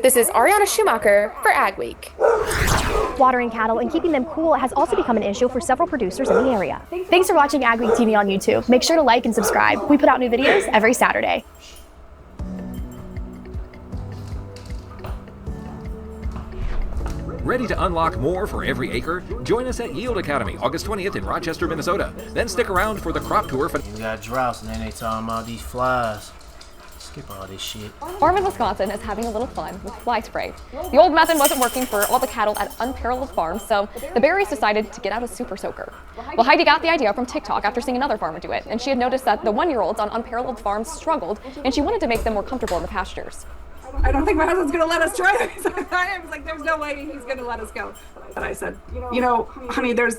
This is Ariana Schumacher for Ag Week. Watering cattle and keeping them cool has also become an issue for several producers in the area. Thanks for watching Ag Week TV on YouTube. Make sure to like and subscribe. We put out new videos every Saturday. Ready to unlock more for every acre? Join us at Yield Academy August 20th in Rochester, Minnesota. Then stick around for the crop tour. We got droughts, and then they talking about these flies. Skip all this shit. Farm in Wisconsin is having a little fun with fly spray. The old method wasn't working for all the cattle at Unparalleled Farms, so the Berries decided to get out a super soaker. Well, Heidi got the idea from TikTok after seeing another farmer do it, and she had noticed that the 1-year-olds on Unparalleled Farms struggled, and she wanted to make them more comfortable in the pastures. I don't think my husband's going to let us try it. I was like, there's no way he's going to let us go. But I said, you know, honey, there's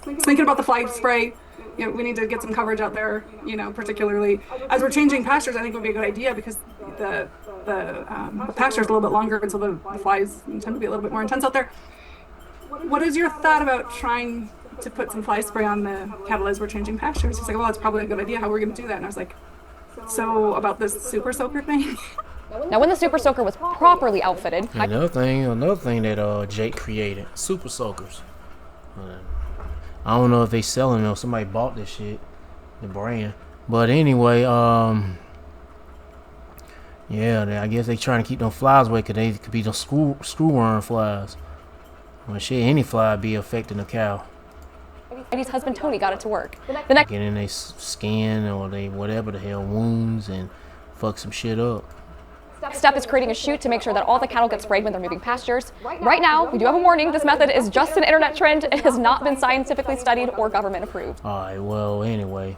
thinking about the fly spray. You know, we need to get some coverage out there, you know, particularly as we're changing pastures. I think it would be a good idea because the pasture is a little bit longer, and so the flies tend to be a little bit more intense out there. What is your thought about trying to put some fly spray on the cattle as we're changing pastures? He's like, well, it's probably a good idea. How are we going to do that? And I was like, so about this super soaker thing? Now, when the super soaker was properly outfitted, Another thing that Jake created, super soakers. I don't know if they selling them. Somebody bought this shit, the brand. But anyway, yeah, I guess they trying to keep them flies away because they could be the screwworm flies. Well, shit, any fly be affecting the cow. Heidi's husband Tony got it to work. The next get in their skin or they whatever the hell wounds and fuck some shit up. step is creating a chute to make sure that all the cattle get sprayed when they're moving pastures. Right now, we do have a warning. This method is just an internet trend. It has not been scientifically studied or government approved. Alright, well, anyway.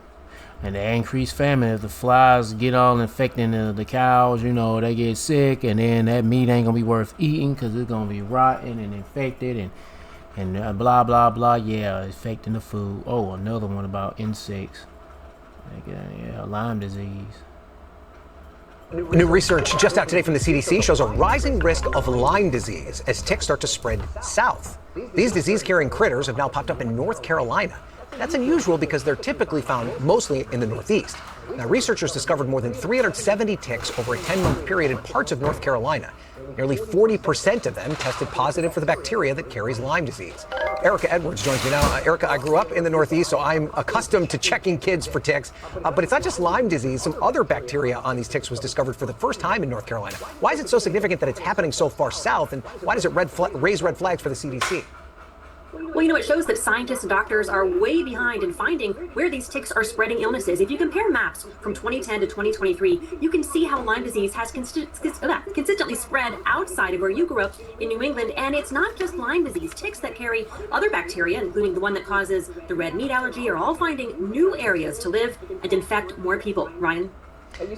And the increased famine, if the flies get all infecting the cows, you know, they get sick, and then that meat ain't gonna be worth eating because it's gonna be rotten and infected and blah blah blah. Yeah, affecting the food. Oh, another one about insects. Yeah, Lyme disease. New research just out today from the CDC shows a rising risk of Lyme disease as ticks start to spread south. These disease-carrying critters have now popped up in North Carolina. That's unusual because they're typically found mostly in the Northeast. Now, researchers discovered more than 370 ticks over a 10-month period in parts of North Carolina. Nearly 40% of them tested positive for the bacteria that carries Lyme disease. Erica Edwards joins me now. Erica, I grew up in the Northeast, so I'm accustomed to checking kids for ticks. But it's not just Lyme disease. Some other bacteria on these ticks was discovered for the first time in North Carolina. Why is it so significant that it's happening so far south, and why does it raise red flags for the CDC? Well, you know, it shows that scientists and doctors are way behind in finding where these ticks are spreading illnesses. If you compare maps from 2010 to 2023, you can see how Lyme disease has consistently spread outside of where you grew up in New England. And it's not just Lyme disease. Ticks that carry other bacteria, including the one that causes the red meat allergy, are all finding new areas to live and infect more people. Ryan?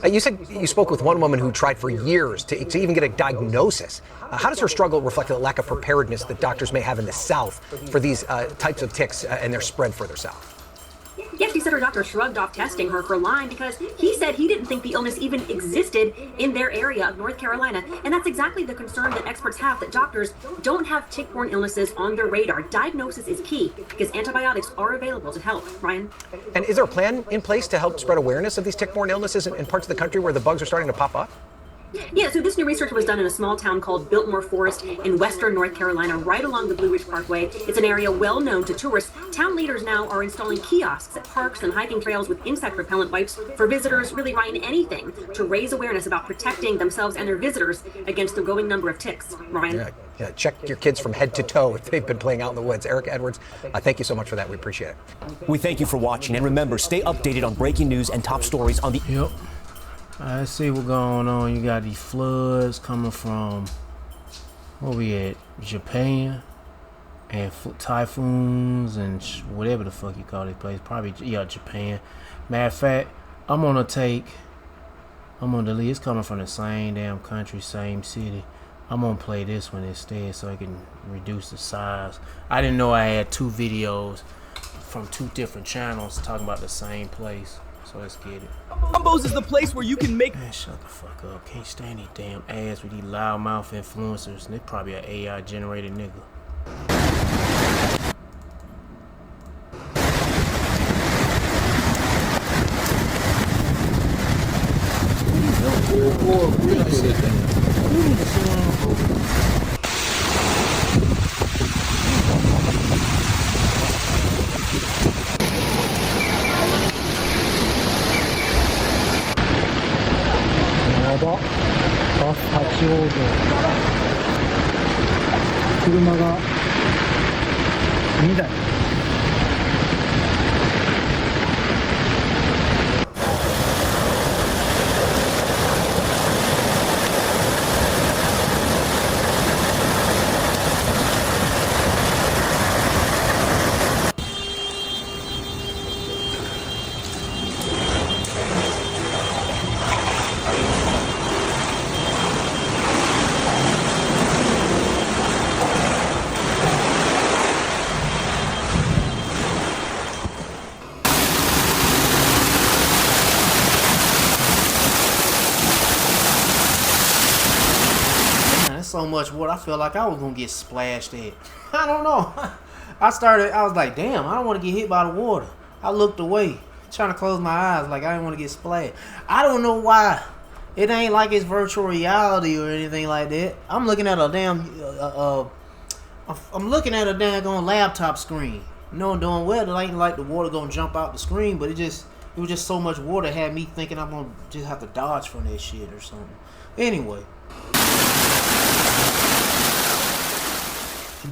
You said you spoke with one woman who tried for years to even get a diagnosis. How does her struggle reflect the lack of preparedness that doctors may have in the South for these types of ticks and their spread further south? Yes, she said her doctor shrugged off testing her for Lyme because he said he didn't think the illness even existed in their area of North Carolina. And that's exactly the concern that experts have, that doctors don't have tick-borne illnesses on their radar. Diagnosis is key because antibiotics are available to help. Ryan? And is there a plan in place to help spread awareness of these tick-borne illnesses in parts of the country where the bugs are starting to pop up? Yeah, so this new research was done in a small town called Biltmore Forest in western North Carolina, right along the Blue Ridge Parkway. It's an area well known to tourists. Town leaders now are installing kiosks at parks and hiking trails with insect repellent wipes for visitors, really, Ryan, anything to raise awareness about protecting themselves and their visitors against the growing number of ticks. Ryan? Yeah, check your kids from head to toe if they've been playing out in the woods. Erica Edwards, thank you so much for that. We appreciate it. We thank you for watching, and remember, stay updated on breaking news and top stories on the... Yep. Let's see what's going on. You got these floods coming from, where we at? Japan. And typhoons and whatever the fuck you call this place. Probably, yeah, Japan. Matter of fact, I'm gonna delete. It's coming from the same damn country, same city. I'm gonna play this one instead so I can reduce the size. I didn't know I had 2 videos from 2 different channels talking about the same place. So let's get it. Combos is the place where you can make. Man, shut the fuck up. Can't stand these damn ads with these loudmouth influencers. And they probably an AI generated nigga. So much water, I feel like I was gonna get splashed at. I don't know. I was like, damn, I don't want to get hit by the water. I looked away, trying to close my eyes, like I didn't want to get splashed. I don't know why. It ain't like it's virtual reality or anything like that. I'm looking at a damn, I'm looking at a daggone laptop screen. Knowing doing well, it ain't like the water gonna jump out the screen, but it was just so much water had me thinking I'm gonna just have to dodge from that shit or something. Anyway.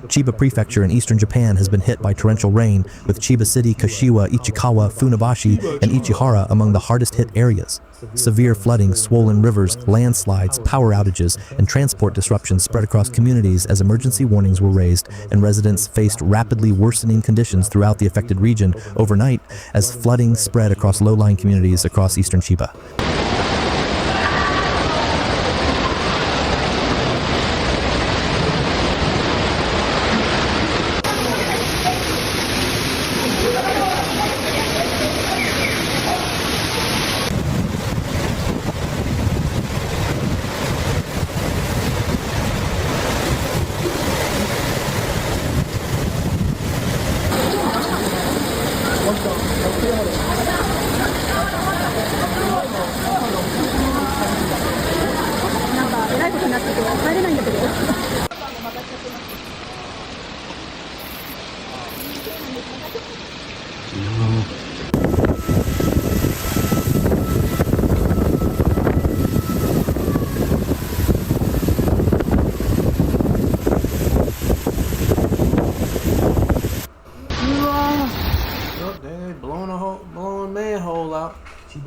Chiba Prefecture in eastern Japan has been hit by torrential rain, with Chiba City, Kashiwa, Ichikawa, Funabashi, and Ichihara among the hardest hit areas. Severe flooding, swollen rivers, landslides, power outages, and transport disruptions spread across communities as emergency warnings were raised, and residents faced rapidly worsening conditions throughout the affected region overnight as flooding spread across low-lying communities across eastern Chiba.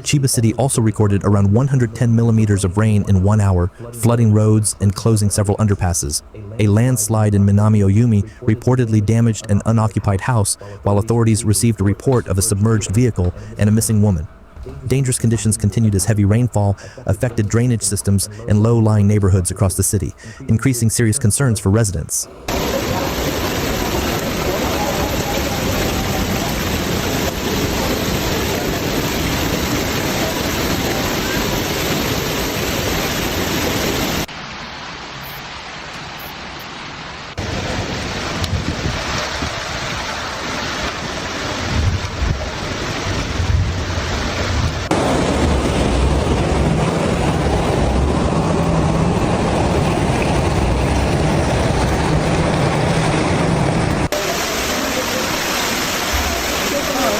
Chiba City also recorded around 110 millimeters of rain in 1 hour, flooding roads and closing several underpasses. A landslide in Minami-Oyumi reportedly damaged an unoccupied house, while authorities received a report of a submerged vehicle and a missing woman. Dangerous conditions continued as heavy rainfall affected drainage systems in low-lying neighborhoods across the city, increasing serious concerns for residents.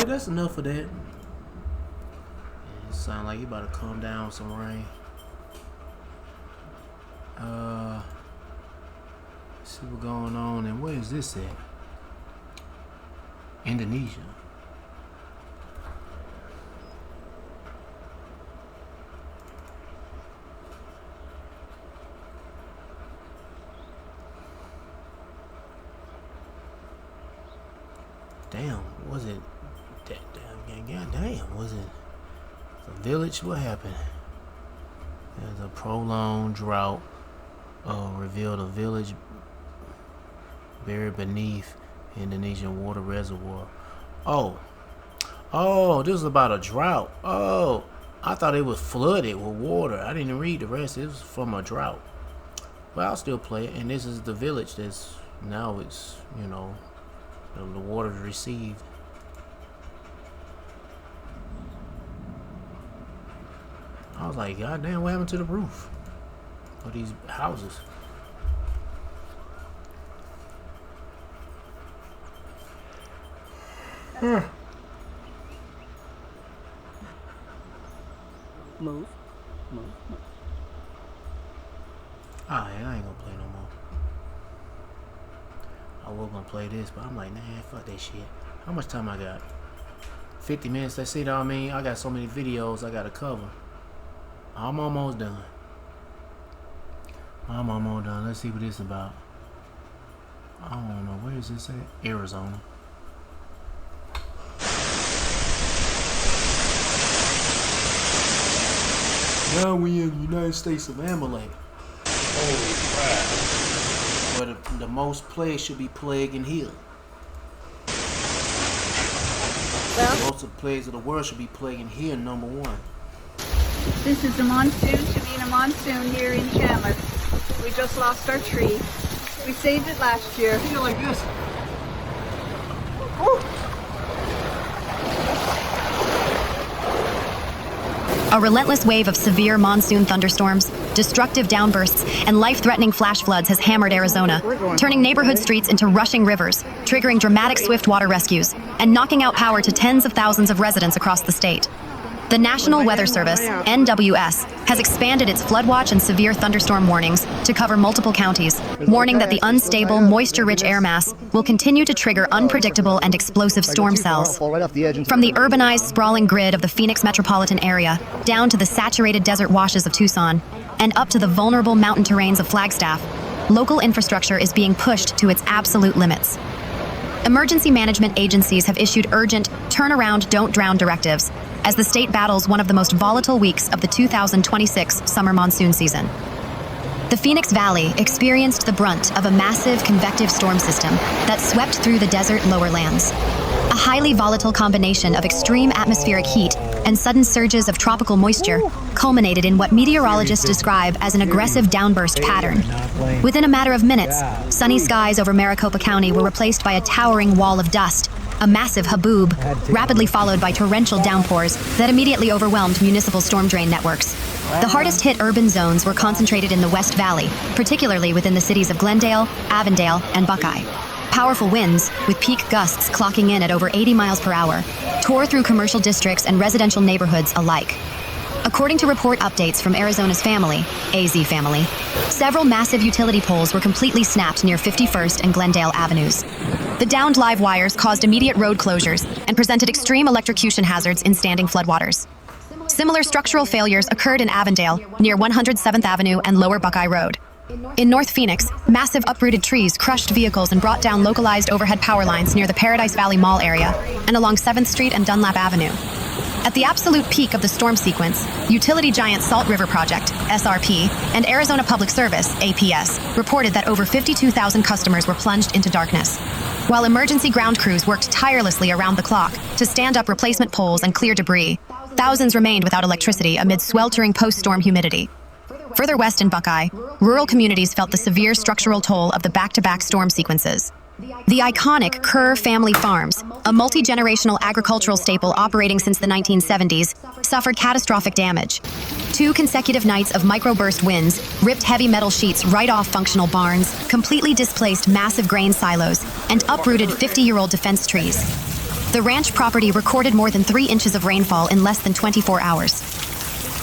That's enough of that. It sound like you about to come down some rain. See what's going on, and where is this at? Indonesia. damn, was it that damn, was it the village? What happened? There's a prolonged drought revealed a village buried beneath Indonesian water reservoir. Oh, this is about a drought. Oh, I thought it was flooded with water. I didn't read the rest. It was from a drought. But I'll still play it. And this is the village that's now it's, you know, the water's received. I was like, God damn, what happened to the roof of these houses? Move. Ah, yeah, I ain't gonna play no more. I was gonna play this, but I'm like, nah, fuck that shit. How much time I got? 50 minutes. That's it. I mean, I got so many videos I gotta cover. I'm almost done. Let's see what this is about. I don't know. Where is this at? Arizona. Now we in the United States of Amalek. Holy crap. Where the most plague should be plague and heal. Most of the plagues of the world should be plague and heal, number one. This is a monsoon, should be in a monsoon here in Chandler. We just lost our tree. We saved it last year. Feel like this. A relentless wave of severe monsoon thunderstorms, destructive downbursts, and life-threatening flash floods has hammered Arizona, turning neighborhood streets into rushing rivers, triggering dramatic swift water rescues, and knocking out power to tens of thousands of residents across the state. The National Weather Service, NWS, has expanded its flood watch and severe thunderstorm warnings to cover multiple counties, warning that the unstable, moisture-rich air mass will continue to trigger unpredictable and explosive storm cells. From the urbanized, sprawling grid of the Phoenix metropolitan area, down to the saturated desert washes of Tucson, and up to the vulnerable mountain terrains of Flagstaff, local infrastructure is being pushed to its absolute limits. Emergency management agencies have issued urgent turnaround, don't drown directives as the state battles one of the most volatile weeks of the 2026 summer monsoon season. The Phoenix Valley experienced the brunt of a massive convective storm system that swept through the desert lower lands. A highly volatile combination of extreme atmospheric heat and sudden surges of tropical moisture culminated in what meteorologists describe as an aggressive downburst pattern. Within a matter of minutes, sunny skies over Maricopa County were replaced by a towering wall of dust, a massive haboob, rapidly followed by torrential downpours that immediately overwhelmed municipal storm drain networks. The hardest hit urban zones were concentrated in the West Valley, particularly within the cities of Glendale, Avondale, and Buckeye. Powerful winds, with peak gusts clocking in at over 80 miles per hour, tore through commercial districts and residential neighborhoods alike. According to report updates from Arizona's Family, AZ Family, several massive utility poles were completely snapped near 51st and Glendale Avenues. The downed live wires caused immediate road closures and presented extreme electrocution hazards in standing floodwaters. Similar structural failures occurred in Avondale, near 107th Avenue and Lower Buckeye Road. In North Phoenix, massive uprooted trees crushed vehicles and brought down localized overhead power lines near the Paradise Valley Mall area and along 7th Street and Dunlap Avenue. At the absolute peak of the storm sequence, utility giant Salt River Project, SRP, and Arizona Public Service, APS, reported that over 52,000 customers were plunged into darkness. While emergency ground crews worked tirelessly around the clock to stand up replacement poles and clear debris, thousands remained without electricity amid sweltering post-storm humidity. Further west in Buckeye, rural communities felt the severe structural toll of the back-to-back storm sequences. The iconic Kerr family farms, a multi-generational agricultural staple operating since the 1970s, suffered catastrophic damage. 2 consecutive nights of microburst winds ripped heavy metal sheets right off functional barns, completely displaced massive grain silos, and uprooted 50-year-old defense trees. The ranch property recorded more than 3 inches of rainfall in less than 24 hours.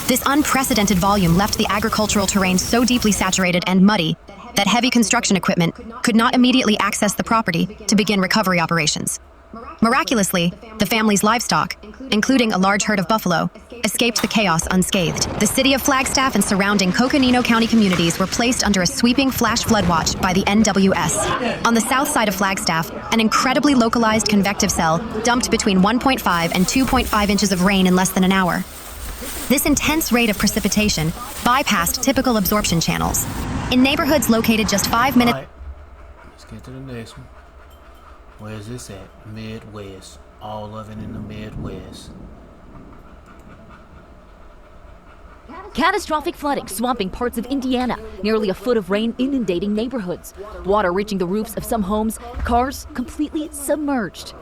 This unprecedented volume left the agricultural terrain so deeply saturated and muddy that heavy construction equipment could not immediately access the property to begin recovery operations. Miraculously, the family's livestock, including a large herd of buffalo, escaped the chaos unscathed. The city of Flagstaff and surrounding Coconino County communities were placed under a sweeping flash flood watch by the NWS. On the south side of Flagstaff, an incredibly localized convective cell dumped between 1.5 and 2.5 inches of rain in less than an hour. This intense rate of precipitation bypassed typical absorption channels. In neighborhoods located just 5 minutes... Right. Let's get to the next one. Where is this at? Midwest. All of it in the Midwest. Catastrophic flooding swamping parts of Indiana. Nearly a foot of rain inundating neighborhoods. Water reaching the roofs of some homes. Cars completely submerged.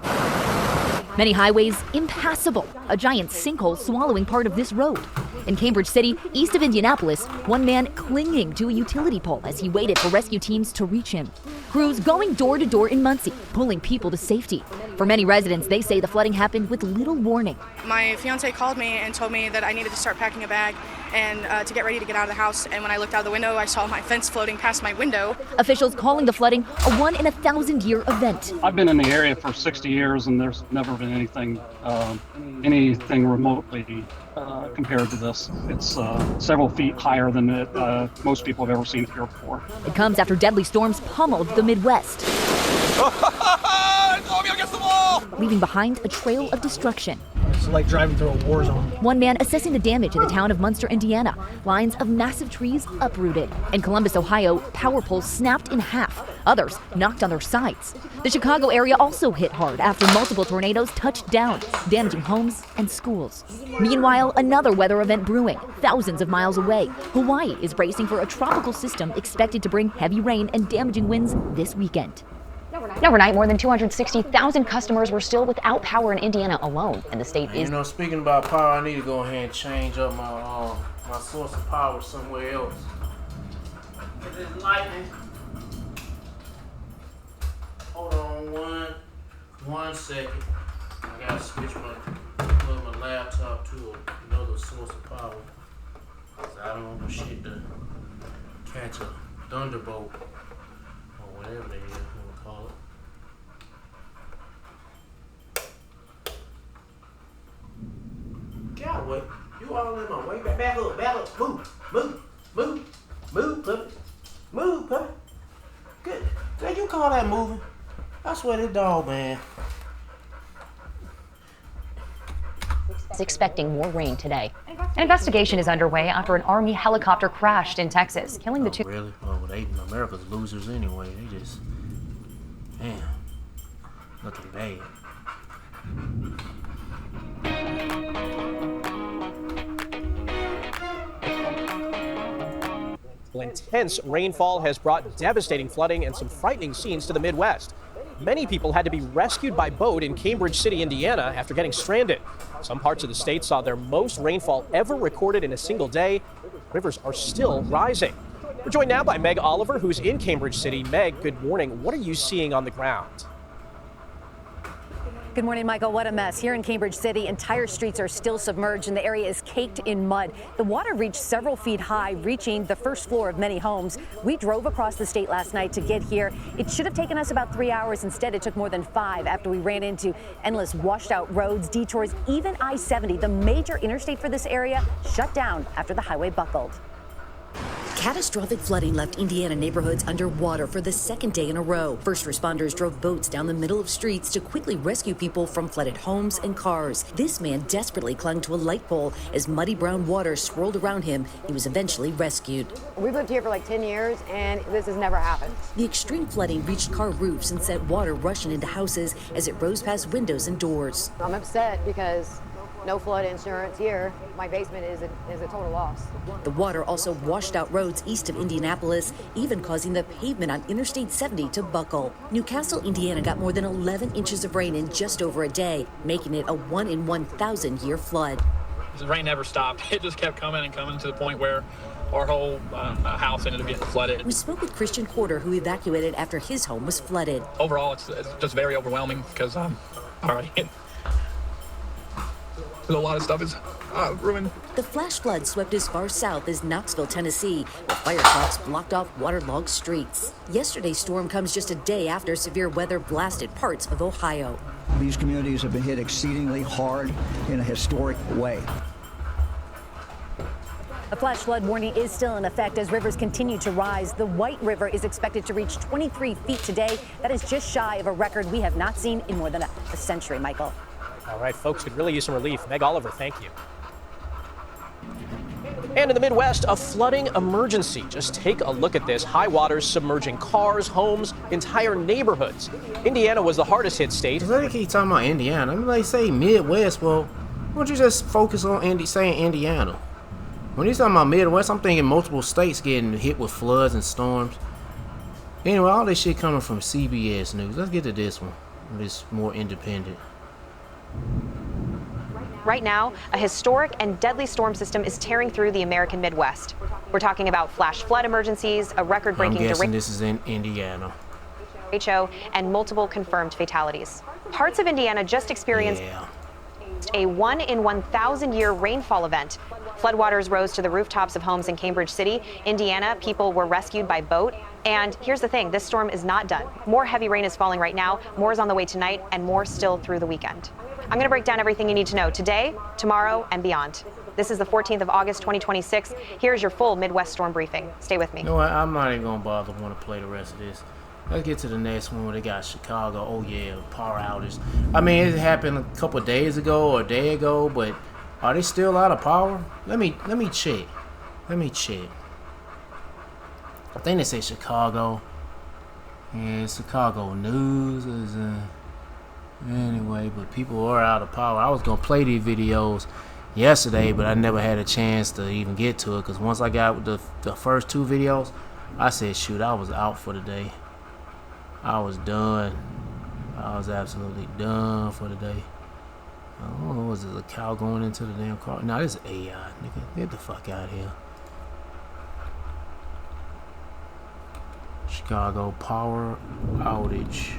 Many highways impassable. A giant sinkhole swallowing part of this road. In Cambridge City, east of Indianapolis, one man clinging to a utility pole as he waited for rescue teams to reach him. Crews going door to door in Muncie, pulling people to safety. For many residents, they say the flooding happened with little warning. My fiance called me and told me that I needed to start packing a bag and to get ready to get out of the house. And when I looked out the window, I saw my fence floating past my window. Officials calling the flooding a 1-in-1,000-year event. I've been in the area for 60 years, and there's never been anything remotely compared to this. It's several feet higher than most people have ever seen it here before. It comes after deadly storms pummeled the Midwest, leaving behind a trail of destruction. It's like driving through a war zone. One man assessing the damage in the town of Munster, Indiana. Lines of massive trees uprooted. In Columbus, Ohio, power poles snapped in half. Others knocked on their sides. The Chicago area also hit hard after multiple tornadoes touched down, damaging homes and schools. Meanwhile, another weather event brewing, thousands of miles away. Hawaii is bracing for a tropical system expected to bring heavy rain and damaging winds this weekend. Overnight, more than 260,000 customers were still without power in Indiana alone, and the state is... You know, speaking about power, I need to go ahead and change up my source of power somewhere else. This lightning. Hold on one second. I gotta switch my laptop to another source of power. I don't want the shit to catch a thunderbolt or whatever they is. Call it. God, wait. You all in my way. Back up. Move, puppy. Move, puppy. Good. Did you call that moving? I swear this dog, man. is expecting more rain today. An investigation is underway after an Army helicopter crashed in Texas, killing the two. Really? Oh, well, America's losers anyway. They just, man, looking bad. Intense rainfall has brought devastating flooding and some frightening scenes to the Midwest. Many people had to be rescued by boat in Cambridge City, Indiana, after getting stranded. Some parts of the state saw their most rainfall ever recorded in a single day. Rivers are still rising. We're joined now by Meg Oliver, who's in Cambridge City. Meg, good morning. What are you seeing on the ground? Good morning, Michael. What a mess. Here in Cambridge City, entire streets are still submerged and the area is caked in mud. The water reached several feet high, reaching the first floor of many homes. We drove across the state last night to get here. It should have taken us about 3 hours. Instead, it took more than 5 after we ran into endless washed out roads, detours, even I-70, the major interstate for this area, shut down after the highway buckled. Catastrophic flooding left Indiana neighborhoods underwater for the second day in a row. First responders drove boats down the middle of streets to quickly rescue people from flooded homes and cars. This man desperately clung to a light pole as muddy brown water swirled around him. He was eventually rescued. We've lived here for like 10 years and this has never happened. The extreme flooding reached car roofs and sent water rushing into houses as it rose past windows and doors. I'm upset because no flood insurance here. My basement is a total loss. The water also washed out roads east of Indianapolis, even causing the pavement on Interstate 70 to buckle. Newcastle, Indiana got more than 11 inches of rain in just over a day, making it a 1 in 1,000 year flood. The rain never stopped. It just kept coming and coming to the point where our whole house ended up getting flooded. We spoke with Christian Porter, who evacuated after his home was flooded. Overall, it's just very overwhelming because a lot of stuff is ruined. The flash flood swept as far south as Knoxville, Tennessee, where fire trucks blocked off waterlogged streets. Yesterday's storm comes just a day after severe weather blasted parts of Ohio. These communities have been hit exceedingly hard in a historic way. A flash flood warning is still in effect as rivers continue to rise. The White River is expected to reach 23 feet today. That is just shy of a record we have not seen in more than a century, Michael. All right, folks, could really use some relief. Meg Oliver, thank you. And in the Midwest, a flooding emergency. Just take a look at this. High waters submerging cars, homes, entire neighborhoods. Indiana was the hardest hit state. They keep talking about Indiana. I mean, they say Midwest. Well, why don't you just focus on saying Indiana? When you're talking about Midwest, I'm thinking multiple states getting hit with floods and storms. Anyway, all this shit coming from CBS News. Let's get to this one. This more independent. Right now, a historic and deadly storm system is tearing through the American Midwest. We're talking about flash flood emergencies, a record-breaking I'm guessing this is in Indiana. derecho, and multiple confirmed fatalities. Parts of Indiana just experienced a 1 in 1,000 year rainfall event. Floodwaters rose to the rooftops of homes in Cambridge City, Indiana. People were rescued by boat. And here's the thing, this storm is not done. More heavy rain is falling right now, more is on the way tonight, and more still through the weekend. I'm going to break down everything you need to know today, tomorrow, and beyond. This is the 14th of August, 2026. Here's your full Midwest storm briefing. Stay with me. You know what? I'm not even going to bother want to play the rest of this. Let's get to the next one where they got Chicago. Oh, yeah, power outage. I mean, it happened a couple of days ago or a day ago, but are they still out of power? Let me check. Let me check. I think they say Chicago. Yeah, Chicago News is anyway, but people are out of power. I was gonna play these videos yesterday, but I never had a chance to even get to it because once I got the first two videos, I said, shoot, I was out for the day. I was done. I was absolutely done for the day. Oh, was it a cow going into the damn car? No, this is AI, nigga. Get the fuck out of here. Chicago power outage.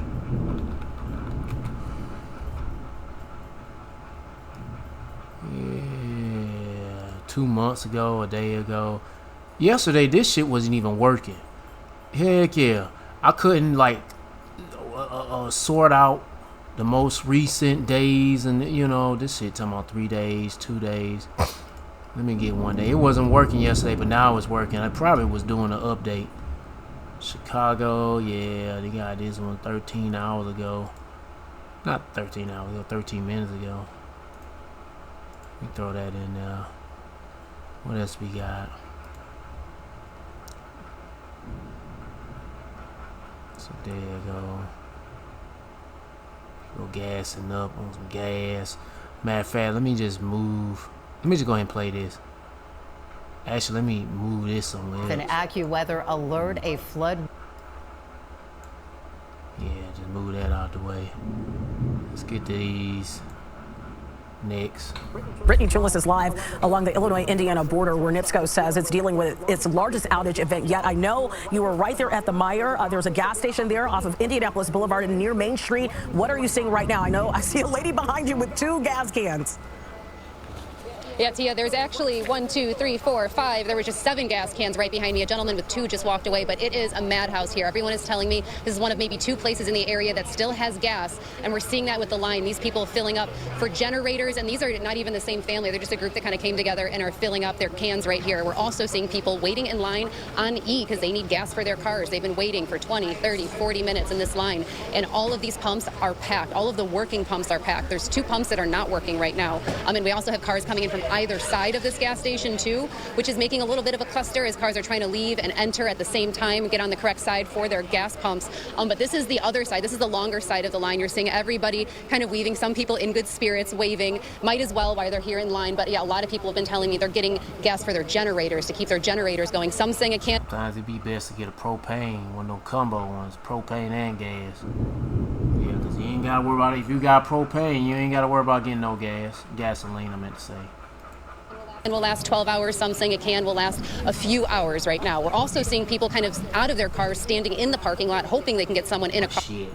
Yeah, 2 months ago, a day ago. Yesterday, this shit wasn't even working. Heck yeah. I couldn't, like, sort out the most recent days, and, you know, this shit talking about 3 days, 2 days. Let me get 1 day. It wasn't working yesterday, but now it's working. I probably was doing an update. Chicago, yeah, they got this one 13 hours ago. Not 13 hours ago, 13 minutes ago. Let me throw that in there. What else we got? So there you go. Go gassing up on some gas. Matter of fact, let me just move. Let me just go ahead and play this. Actually, let me move this somewhere. An AccuWeather alert, a flood. Yeah, just move that out the way. Let's get these. Next. Brittany Trillis is live along the Illinois-Indiana border where NIPSCO says it's dealing with its largest outage event yet. I know you were right there at the Meijer. There's a gas station there off of Indianapolis Boulevard and near Main Street. What are you seeing right now? I know I see a lady behind you with 2 gas cans. Yeah, Tia, there's actually 1, 2, 3, 4, 5. There were just 7 gas cans right behind me. A gentleman with 2 just walked away, but it is a madhouse here. Everyone is telling me this is one of maybe 2 places in the area that still has gas, and we're seeing that with the line. These people filling up for generators, and these are not even the same family. They're just a group that kind of came together and are filling up their cans right here. We're also seeing people waiting in line on E because they need gas for their cars. They've been waiting for 20, 30, 40 minutes in this line, and all of these pumps are packed. All of the working pumps are packed. There's 2 pumps that are not working right now. And we also have cars coming in from either side of this gas station too, which is making a little bit of a cluster as cars are trying to leave and enter at the same time, get on the correct side for their gas pumps. But this is the other side. This is the longer side of the line. You're seeing everybody kind of weaving, some people in good spirits, waving, might as well while they're here in line. But yeah, a lot of people have been telling me they're getting gas for their generators to keep their generators going. Some saying it can't. Sometimes it'd be best to get a propane, one of them combo ones, propane and gas. Yeah, because you ain't got to worry about it. If you got propane, you ain't got to worry about getting no gasoline, I meant to say. And will last 12 hours. Some saying it will last a few hours right now. We're also seeing people kind of out of their cars, standing in the parking lot, hoping they can get someone in a car. Shit.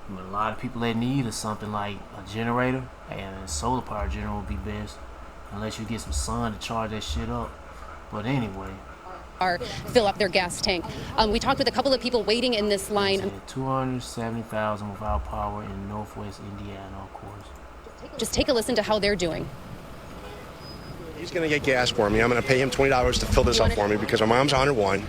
I mean, a lot of people that need something like a generator, and a solar power generator would be best, unless you get some sun to charge that shit up. But anyway. Fill up their gas tank. We talked with a couple of people waiting in this line. 270,000 without power in Northwest Indiana, of course. Just take a listen to how they're doing. He's going to get gas for me. I'm going to pay him $20 to fill this up for me because my mom's 101,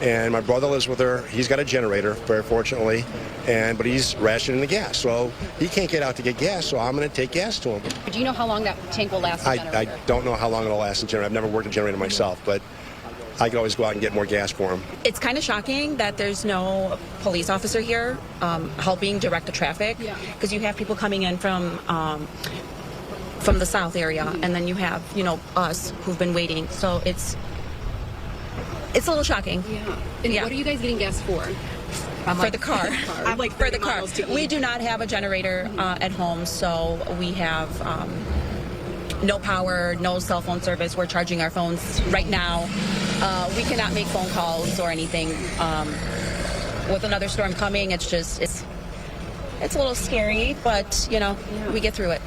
and my brother lives with her. He's got a generator, very fortunately, but he's rationing the gas, so he can't get out to get gas. So I'm going to take gas to him. Do you know how long that tank will last? I don't know how long it'll last in generator. I've never worked a generator myself, but I could always go out and get more gas for him. It's kind of shocking that there's no police officer here helping direct the traffic, because you have people coming in from the south area, and then you have, us who've been waiting. So it's a little shocking. Yeah. And what are you guys getting gas for? For the car. I'm like for the car. We do not have a generator at home, so we have no power, no cell phone service. We're charging our phones right now. We cannot make phone calls or anything. With another storm coming, it's a little scary, but we get through it.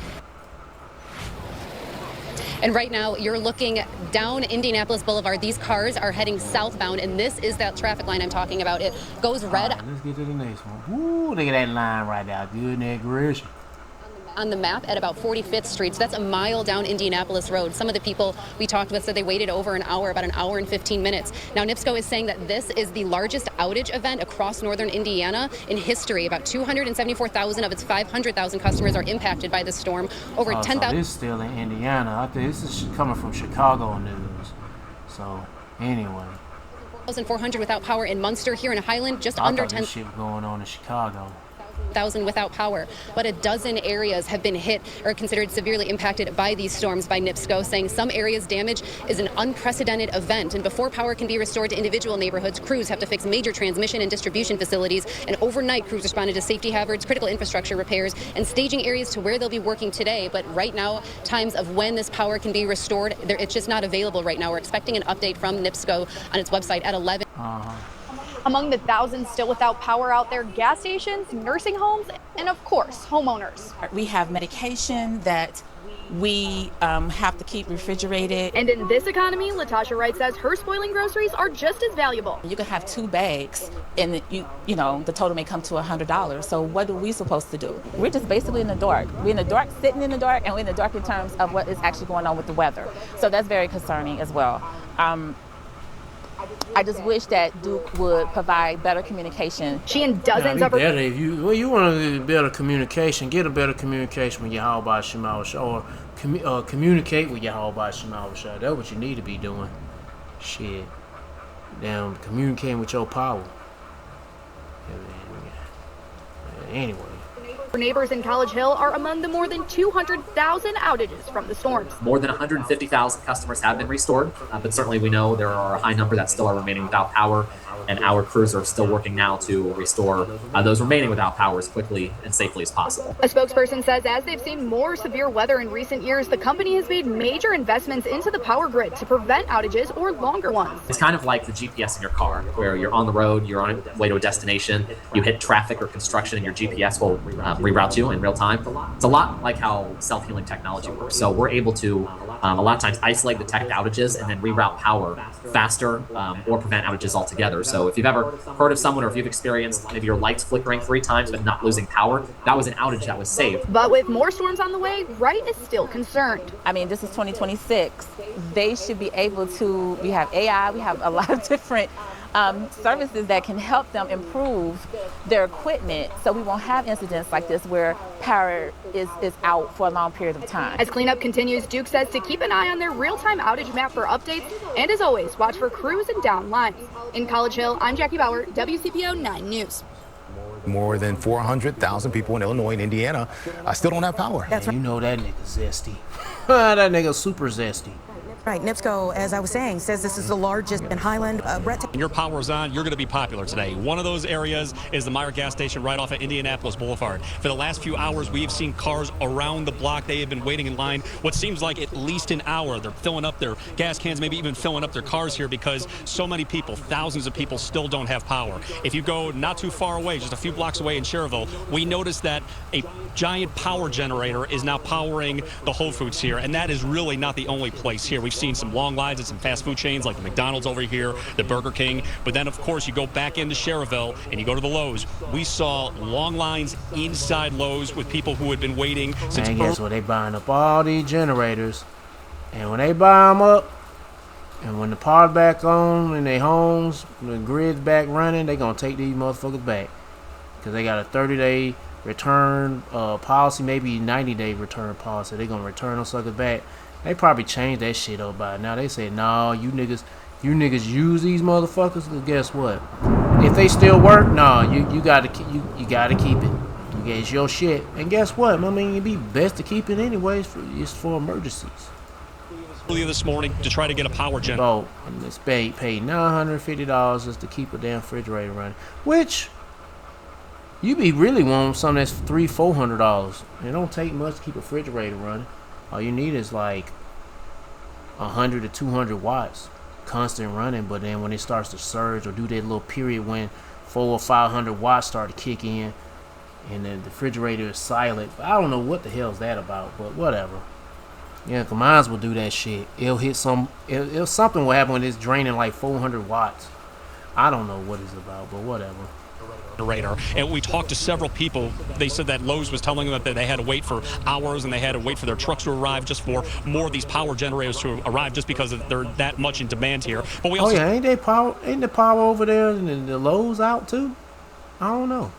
And right now, you're looking down Indianapolis Boulevard. These cars are heading southbound, and this is that traffic line I'm talking about. It goes red. Right, let's get to the next one. Woo, look at that line right there. Good navigation. On the map at about 45th Street. So that's a mile down Indianapolis Road. Some of the people we talked with said they waited over an hour, about an hour and 15 minutes. Now, NIPSCO is saying that this is the largest outage event across northern Indiana in history. About 274,000 of its 500,000 customers are impacted by this storm. Over 10,000. So this is still in Indiana. I think this is coming from Chicago news. So, anyway. 1,400 without power in Munster. Here in Highland, just under 10. This shit going on in Chicago. 1,000 without power, but a dozen areas have been hit or considered severely impacted by these storms by NIPSCO, saying some areas' damage is an unprecedented event. And before power can be restored to individual neighborhoods, crews have to fix major transmission and distribution facilities. And overnight, crews responded to safety hazards, critical infrastructure repairs, and staging areas to where they'll be working today. But right now, times of when this power can be restored, it's just not available right now. We're expecting an update from NIPSCO on its website at 11. Among the thousands still without power out there, gas stations, nursing homes, and of course, homeowners. We have medication that we have to keep refrigerated. And in this economy, Latasha Wright says her spoiling groceries are just as valuable. You can have 2 bags and the total may come to $100. So what are we supposed to do? We're just basically in the dark. We're in the dark, sitting in the dark, and we're in the dark in terms of what is actually going on with the weather. So that's very concerning as well. I just wish that Duke would provide better communication. She and dozens of her... If you want to get better communication, get a better communication with Yahweh Shema or communicate with Yahweh Shema. That's what you need to be doing. Shit. Damn, communicating with your power. Anyway. Neighbors in College Hill are among the more than 200,000 outages from the storms. More than 150,000 customers have been restored, but certainly we know there are a high number that still are remaining without power, and our crews are still working now to restore those remaining without power as quickly and safely as possible. A spokesperson says as they've seen more severe weather in recent years, the company has made major investments into the power grid to prevent outages or longer ones. It's kind of like the GPS in your car, where you're on the road, you're on a way to a destination, you hit traffic or construction, and your GPS will reroute you in real time. It's a lot like how self-healing technology works. So we're able to a lot of times isolate, detect outages, and then reroute power faster or prevent outages altogether. So if you've ever heard of someone, or if you've experienced maybe your lights flickering 3 times but not losing power, that was an outage that was saved. But with more storms on the way, Wright is still concerned. I mean, this is 2026. They should be able to, we have AI, we have a lot of different services that can help them improve their equipment, so we won't have incidents like this where power is out for a long period of time. As cleanup continues, Duke says to keep an eye on their real-time outage map for updates, and as always, watch for crews and down lines. In College Hill, I'm Jackie Bauer, WCPO 9 News. More than 400,000 people in Illinois and Indiana still don't have power. That's right. You know that nigga zesty. That nigga super zesty. Right, NIPSCO, as I was saying, says this is the largest in Highland. Brett. When your power is on, you're going to be popular today. One of those areas is the Meyer gas station right off of Indianapolis Boulevard. For the last few hours, we've seen cars around the block. They have been waiting in line what seems like at least an hour. They're filling up their gas cans, maybe even filling up their cars here, because so many people, thousands of people, still don't have power. If you go not too far away, just a few blocks away in Cherville, we noticed that a giant power generator is now powering the Whole Foods here, and that is really not the only place here. We've seen some long lines at some fast food chains like the McDonald's over here, the Burger King, but then of course you go back into Cherville and you go to the Lowe's. We saw long lines inside Lowe's with people who had been waiting since... And guess what? They buying up all these generators And when they buy them up, and when the power's back on in their homes, the grid's back running, they gonna take these motherfuckers back. Because they got a 30-day return policy, maybe 90-day return policy. They gonna return those suckers back. They probably changed that shit up by now. They say, nah, you niggas use these motherfuckers. Cause guess what? If they still work, nah, you gotta keep it. It's your shit. And guess what? I mean, it'd be best to keep it anyways. It's for emergencies. Earlier this morning to try to get a power generator. Oh, and it's paid $950 just to keep a damn refrigerator running. Which you be really wanting something that's $300-400. It don't take much to keep a refrigerator running. All you need is like 100 to 200 watts constant running. But then when it starts to surge or do that little period when 400 or 500 watts start to kick in, and then the refrigerator is silent. I don't know what the hell's that about, but whatever. Yeah, cause mine will do that shit. It'll hit something will happen when it's draining like 400 watts. I don't know what it's about, but whatever. And we talked to several people. They said that Lowe's was telling them that they had to wait for hours and they had to wait for their trucks to arrive just for more of these power generators to arrive just because they're that much in demand here. But we also ain't the power over there and the Lowe's out too? I don't know.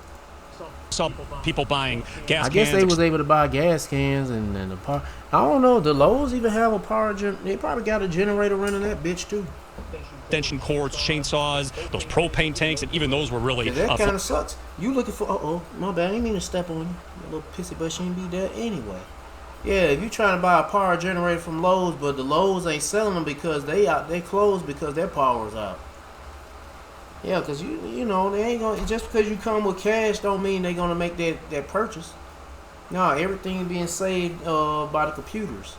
Some people buying gas cans. I guess they was able to buy gas cans and the power. I don't know. The Lowe's even have a power they probably got a generator running that bitch too. Extension cords, chainsaws, those propane tanks, and even those were really. That kind of sucks. You looking for? My bad. I didn't mean to step on you. That little pissy butt shouldn't be there anyway. Yeah, if you trying to buy a power generator from Lowe's, but the Lowe's ain't selling them because they closed because their power's out. Yeah, because you know they ain't gonna, just because you come with cash don't mean they gonna make that purchase. No, everything being saved by the computers.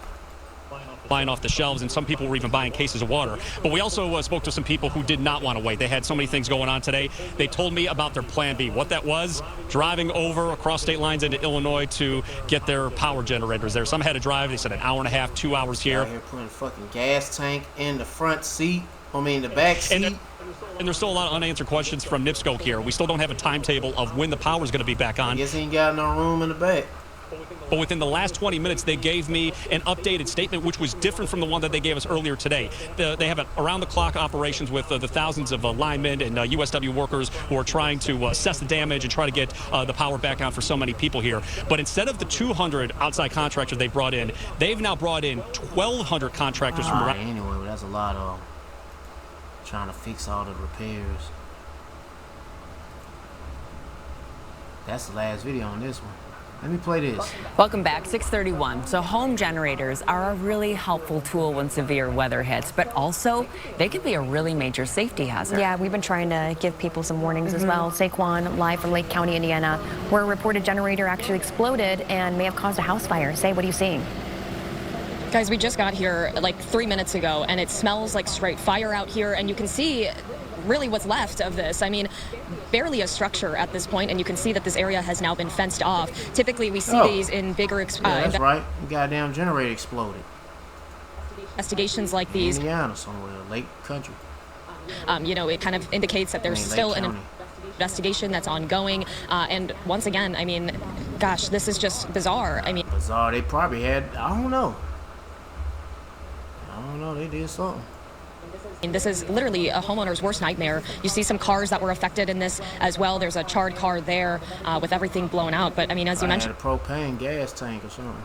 Buying off the shelves, and some people were even buying cases of water. But we also spoke to some people who did not want to wait. They had so many things going on today. They told me about their plan B. What that was, driving over across state lines into Illinois to get their power generators there. Some had to drive, they said, an hour and a half, 2 hours here. Out here putting a fucking gas tank in the front seat. The back seat. And there's still a lot of unanswered questions from NIPSCO here. We still don't have a timetable of when the power is going to be back on. I guess he ain't got no room in the back. But within the last 20 minutes, they gave me an updated statement, which was different from the one that they gave us earlier today. They have around-the-clock operations with the thousands of linemen and USW workers who are trying to assess the damage and try to get the power back on for so many people here. But instead of the 200 outside contractors they brought in, they've now brought in 1,200 contractors from around. Anyway, that's a lot of trying to fix all the repairs. That's the last video on this one. Let me play this. Welcome back, 6:31. So home generators are a really helpful tool when severe weather hits, but also they can be a really major safety hazard. Yeah, we've been trying to give people some warnings as well. Saquon, live from Lake County, Indiana, where a reported generator actually exploded and may have caused a house fire. Say, what are you seeing? Guys, we just got here like 3 minutes ago, and it smells like straight fire out here, and you can see really what's left of this. I mean, barely a structure at this point, and you can see that this area has now been fenced off. Typically, we see these in bigger that's right. The goddamn generator exploded. Investigations like these. Indiana somewhere, Lake Country. You know, it kind of indicates that there's still an investigation that's ongoing. And once again, I mean, gosh, this is just bizarre. I mean, bizarre. They probably had, I don't know, they did something. And this is literally a homeowner's worst nightmare. You see some cars that were affected in this as well. There's a charred car there with everything blown out. But I mean, as you mentioned, had a propane gas tank or something.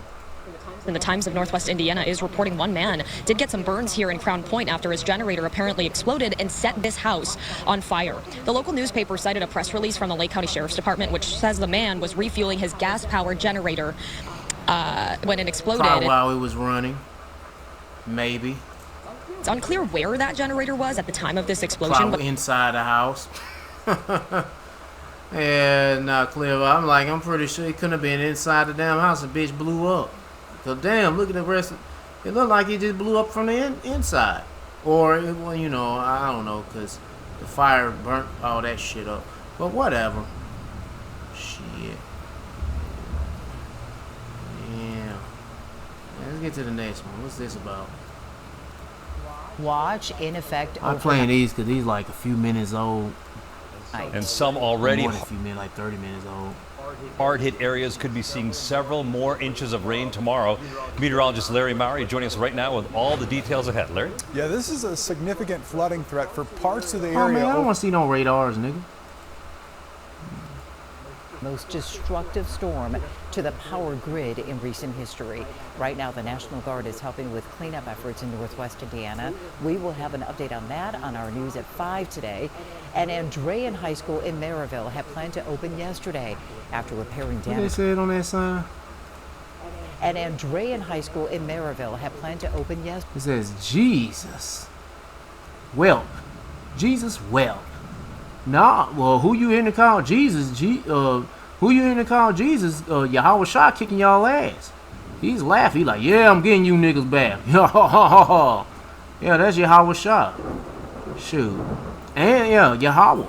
And the Times of Northwest Indiana is reporting one man did get some burns here in Crown Point after his generator apparently exploded and set this house on fire. The local newspaper cited a press release from the Lake County Sheriff's Department, which says the man was refueling his gas-powered generator when it exploded. Probably while it was running, maybe. It's unclear where that generator was at the time of this explosion. Probably inside the house. Yeah, not clear. I'm pretty sure it couldn't have been inside the damn house. The bitch blew up. So damn, look at the rest. It looked like it just blew up from the inside. Or, well, you know, I don't know, because the fire burnt all that shit up. But whatever. Shit. Yeah. Let's get to the next one. What's this about? Watch in effect. I'm playing these because these like a few minutes old. And some already. More than a few minutes, like 30 minutes old. Hard-hit areas could be seeing several more inches of rain tomorrow. Meteorologist Larry Maury joining us right now with all the details ahead. Larry? Yeah, this is a significant flooding threat for parts of the area. Oh man, I don't want to see no radars, nigga. Most destructive storm to the power grid in recent history. Right now, the National Guard is helping with cleanup efforts in northwest Indiana. We will have an update on that on our news at 5 today. And Andrean High School in Maryville had planned to open yesterday after repairing damage. What they said on that sign? And Andrean High School in Maryville had planned to open yesterday. It says Jesus welp. Jesus welp. Nah, well, who you in to call Jesus? Who you in to call Jesus? Yahweh Shah kicking y'all ass. He's laughing. He's like, yeah, I'm getting you niggas back. Yeah, that's Yahweh Shah. Shoot. And yeah, Yahweh.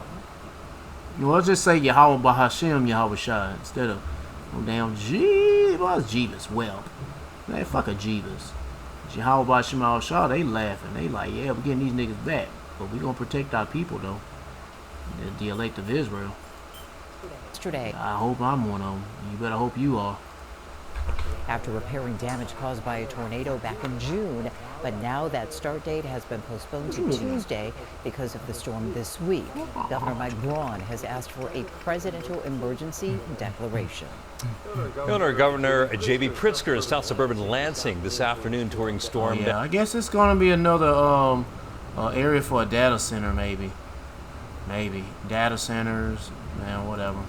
Well, let's just say Yahweh Bahashem Yahweh Shah instead of damn Jeebus. Well, man, fuck a Jeebus. Yahweh Bahashem Yahweh Shah, they laughing. They like, yeah, we're getting these niggas back. But we gonna protect our people though. The elect of Israel. Yesterday. I hope I'm one of them. You better hope you are. After repairing damage caused by a tornado back in June, but now that start date has been postponed to Tuesday because of the storm this week. Governor Mike Braun has asked for a presidential emergency declaration. Governor J.B. Pritzker is South Suburban Lansing this afternoon touring storm. Yeah, I guess it's going to be another area for a data center, maybe. Data centers, man, whatever.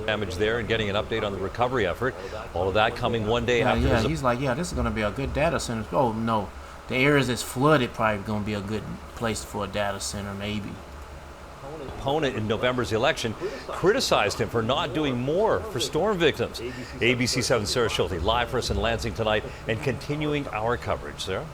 Damage there and getting an update on the recovery effort. All of that coming one day after. Yeah, he's like, yeah, this is going to be a good data center. Oh, no. The areas that's flooded probably going to be a good place for a data center, maybe. Opponent in November's election criticized him for not doing more for storm victims. ABC 7 Sarah Schulte live for us in Lansing tonight and continuing our coverage. Sarah?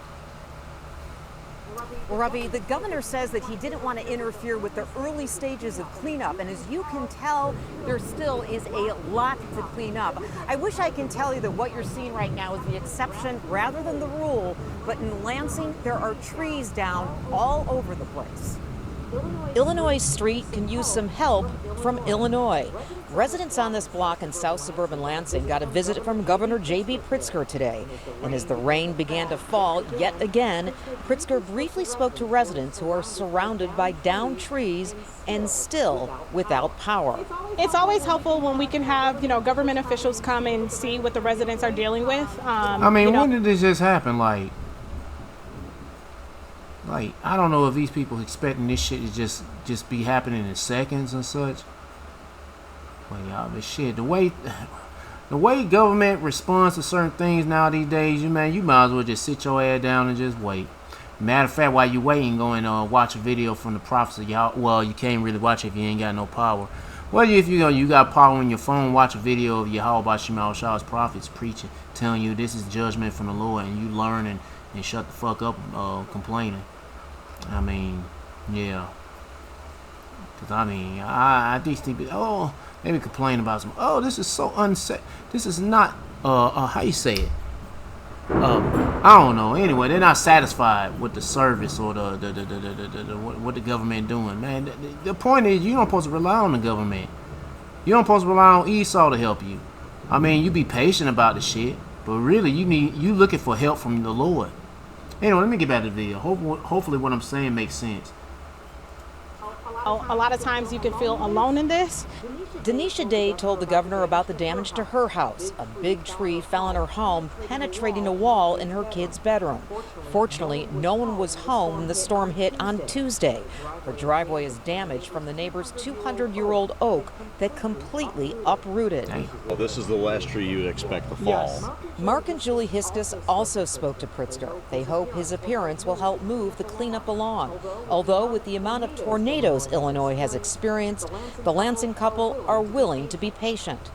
Well, Robbie, the governor says that he didn't want to interfere with the early stages of cleanup. And as you can tell, there still is a lot to clean up. I wish I can tell you that what you're seeing right now is the exception rather than the rule. But in Lansing, there are trees down all over the place. Illinois Street can use some help from Illinois. Residents on this block in South Suburban Lansing got a visit from Governor J.B. Pritzker today. And as the rain began to fall yet again, Pritzker briefly spoke to residents who are surrounded by downed trees and still without power. It's always helpful when we can have, government officials come and see what the residents are dealing with. When did this just happen? Like, I don't know if these people expecting this shit to just be happening in seconds and such. Well, y'all, but shit, the way government responds to certain things now these days, you might as well just sit your ass down and just wait. Matter of fact, while you waiting, go and watch a video from the prophets of y'all. Well, you can't really watch it if you ain't got no power. Well, if you got power on your phone, watch a video of Yahweh Shema Shah's prophets preaching, telling you this is judgment from the Lord, and you learn and shut the fuck up complaining. Yeah. Because I these people, they be complaining about some. This is so unsafe. This is not. How you say it? I don't know. Anyway, they're not satisfied with the service or the what the government doing. Man, the point is, you don't supposed to rely on the government. You don't supposed to rely on Esau to help you. You be patient about the shit, but really, you looking for help from the Lord. Anyway, let me get back to the video. Hopefully, what I'm saying makes sense. A lot of times you can feel alone in this. Denisha Day told the governor about the damage to her house. A big tree fell on her home, penetrating a wall in her kid's bedroom. Fortunately, no one was home when the storm hit on Tuesday. Her driveway is damaged from the neighbor's 200-year-old oak that completely uprooted. Well, this is the last tree you'd expect to fall. Yes. Mark and Julie Hiskus also spoke to Pritzker. They hope his appearance will help move the cleanup along. Although with the amount of tornadoes Illinois has experienced, the Lansing couple are willing to be patient.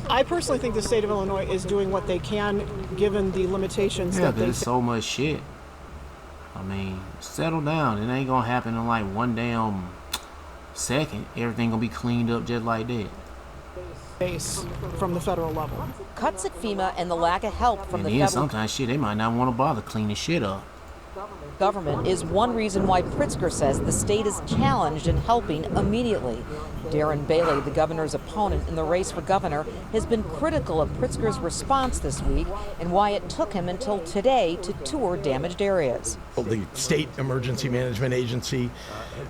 I personally think the state of Illinois is doing what they can given the limitations that there's so much shit. Settle down. It ain't gonna happen in like one damn second. Everything gonna be cleaned up just like that. From the federal level. Cuts at FEMA and the lack of help from the federal. Sometimes shit, they might not want to bother cleaning shit up. Government is one reason why Pritzker says the state is challenged in helping immediately. Darren Bailey, the governor's opponent in the race for governor, has been critical of Pritzker's response this week and why it took him until today to tour damaged areas. The State Emergency Management Agency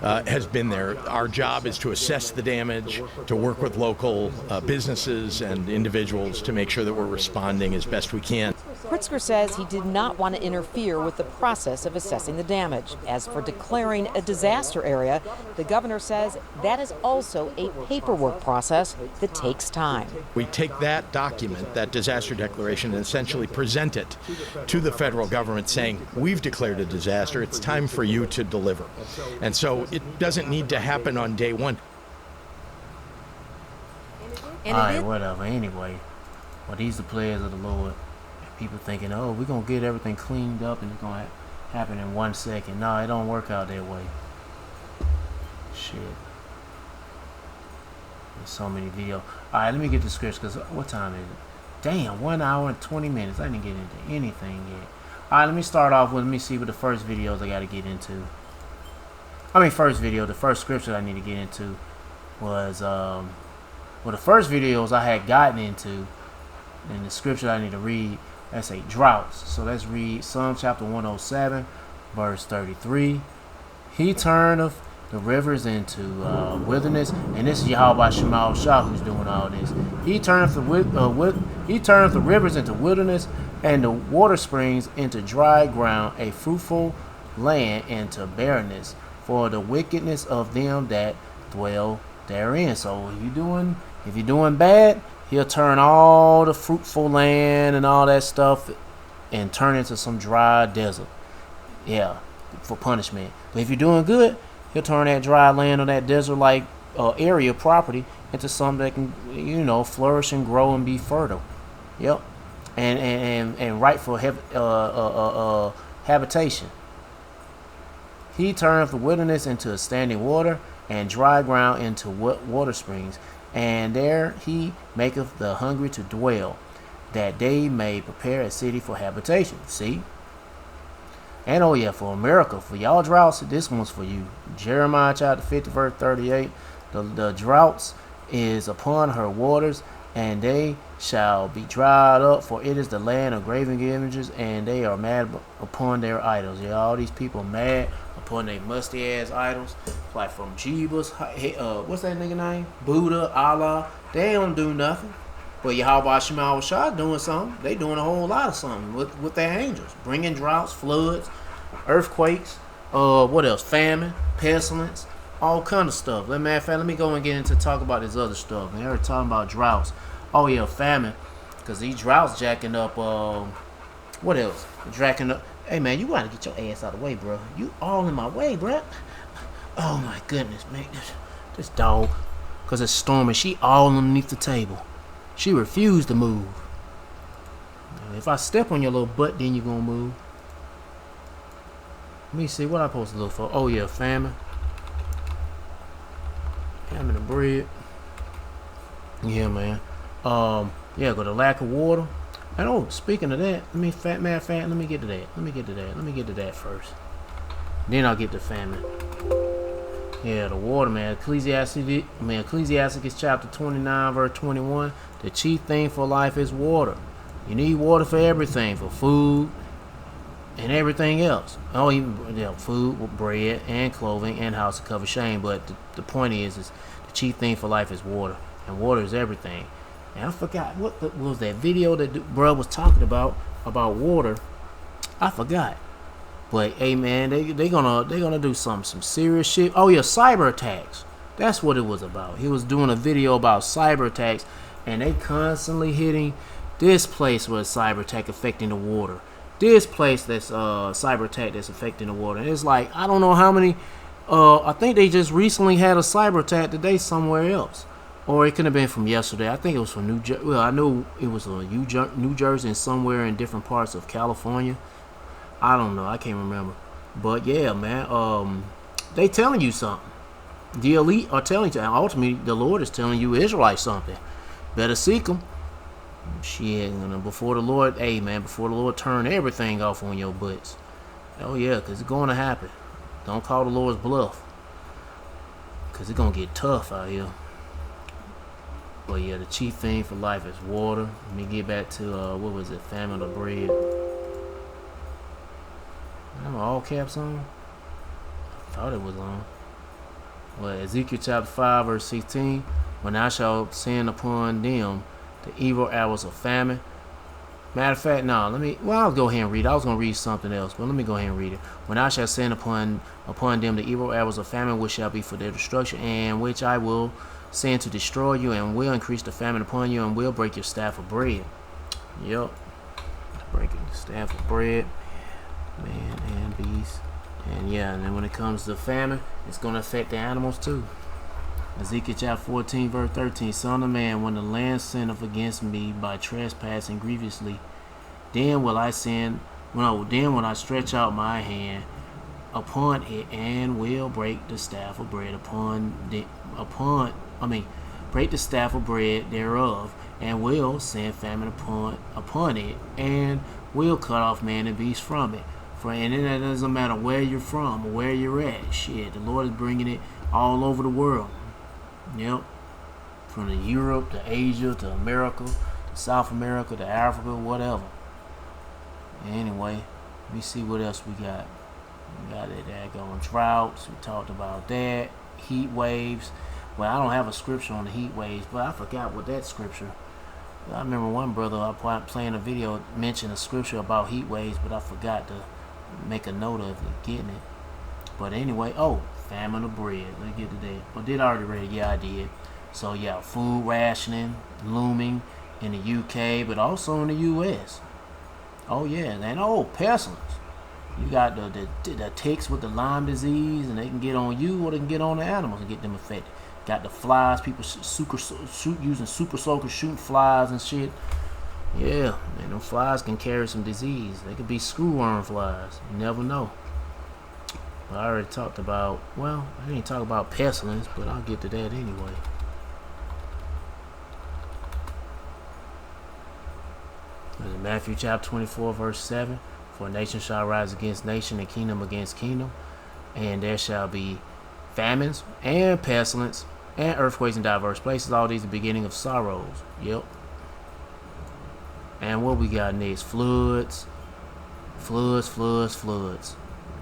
has been there. Our job is to assess the damage, to work with local businesses and individuals to make sure that we're responding as best we can. Pritzker says he did not want to interfere with the process of assessing the damage. As for declaring a disaster area, the governor says that is also a paperwork process that takes time. We take that document, that disaster declaration, and essentially present it to the federal government saying, we've declared a disaster, it's time for you to deliver. And so it doesn't need to happen on day one. All right, whatever. Anyway, well, these are the players of the Lord. People thinking, oh, we're going to get everything cleaned up and it's going to happen in 1 second. No, it don't work out that way. Shit. There's so many videos. Alright, let me get the scripts because what time is it? Damn, 1 hour and 20 minutes. I didn't get into anything yet. Alright, let me start off with, let me see what the first videos I got to get into. The first scripture I need to get into was, well, the first videos I had gotten into, and the scripture I need to read, that's a droughts. So let's read Psalm chapter 107, verse 33. He turneth the rivers into wilderness, and this is Yahweh Shemal Shah who's doing all this. He turneth the rivers into wilderness, and the water springs into dry ground, a fruitful land into barrenness, for the wickedness of them that dwell therein. So if you're doing bad, he'll turn all the fruitful land and all that stuff and turn it into some dry desert. Yeah, for punishment. But if you're doing good, he'll turn that dry land or that desert-like area property into something that can, flourish and grow and be fertile. Yep. And right for habitation. He turneth the wilderness into a standing water, and dry ground into water springs. And there he maketh the hungry to dwell, that they may prepare a city for habitation. See? And oh yeah, for America, for y'all droughts, this one's for you. Jeremiah chapter 50, verse 38. The droughts is upon her waters, and they shall be dried up, for it is the land of graven images, and they are mad upon their idols. Yeah, all these people mad upon their musty ass idols, like from Jeebus, what's that nigga name? Buddha, Allah. They don't do nothing. But Yahweh Shemal Shah doing something. They doing a whole lot of something with their angels, bringing droughts, floods, earthquakes, what else? Famine, pestilence, all kind of stuff. Matter of fact, let me go and get into talk about this other stuff. Man, we're talking about droughts. Oh yeah, famine, because these droughts jacking up. What else? Jacking up. Hey man, you gotta get your ass out of the way, bro. You all in my way, bro. Oh my goodness, man, this dog, because it's storming. She all underneath the table. She refused to move. If I step on your little butt, then you're gonna move. Let me see what I'm supposed to look for. Oh yeah, famine. Famine and bread. Yeah, man. Yeah, go to lack of water. And oh, speaking of that, let me get to that. Let me get to that first. Then I'll get to famine. Yeah, the water, man. Ecclesiasticus chapter 29, verse 21. The chief thing for life is water. You need water for everything, for food and everything else. Oh, even food, bread, and clothing, and house to cover shame. But the point is the chief thing for life is water, and water is everything. And I forgot what was that video that bro was talking about water. I forgot. But hey man, they gonna do some serious shit. Oh yeah, cyber attacks. That's what it was about. He was doing a video about cyber attacks, and they constantly hitting this place where cyber attack affecting the water. This place that's cyber attack that's affecting the water. And it's like I don't know how many. I think they just recently had a cyber attack today somewhere else. Or it could have been from yesterday. I think it was from New Jersey. Well, I know it was New Jersey and somewhere in different parts of California. I don't know. I can't remember. But yeah, man. They telling you something. The elite are telling you. And ultimately, the Lord is telling you Israelites something. Better seek them. Shit. Before the Lord, hey man, before the Lord turn everything off on your butts. Oh yeah, because it's going to happen. Don't call the Lord's bluff, because it's going to get tough out here. But yeah, the chief thing for life is water. Let me get back to, what was it? Famine of bread. I have all caps on. I thought it was on. Well, Ezekiel chapter 5 verse 16. When I shall send upon them the evil hours of famine. Matter of fact, no, I'll go ahead and read it. I was going to read something else, but let me go ahead and read it. When I shall send upon them the evil hours of famine, which shall be for their destruction, and which I will send to destroy you, and will increase the famine upon you, and will break your staff of bread. Yep. Breaking the staff of bread. Man and beast. And yeah, and then when it comes to famine, it's going to affect the animals too. Ezekiel chapter 14 verse 13. Son of man, when the land sinneth against me by trespassing grievously, then will I stretch out my hand upon it, and will break the staff of bread break the staff of bread thereof, and will send famine upon it, and will cut off man and beast from it. And it doesn't matter where you're from or where you're at. Shit, the Lord is bringing it all over the world. Yep. From the Europe to Asia to America to South America to Africa, whatever. Anyway, let me see what else we got. We got it there going. Droughts, we talked about that. Heat waves. Well, I don't have a scripture on the heat waves, but I forgot what that scripture. I remember one brother I playing a video mentioned a scripture about heat waves, but I forgot to make a note of it, getting it. But anyway, famine of bread. Let's get to that. Well, did I already read it? Yeah, I did. So yeah, food rationing looming in the UK, but also in the US. Oh yeah, and pestilence. You got the ticks with the Lyme disease, and they can get on you or they can get on the animals and get them infected. Got the flies, people using super soakers shooting flies and shit. Yeah, man, them flies can carry some disease. They could be screwworm flies. You never know. But I already talked about, well, I didn't talk about pestilence, but I'll get to that anyway. Matthew chapter 24 verse 7. For nation shall rise against nation, and kingdom against kingdom, and there shall be famines and pestilence and earthquakes in diverse places. All these are the beginning of sorrows. Yep. And what we got next? Floods,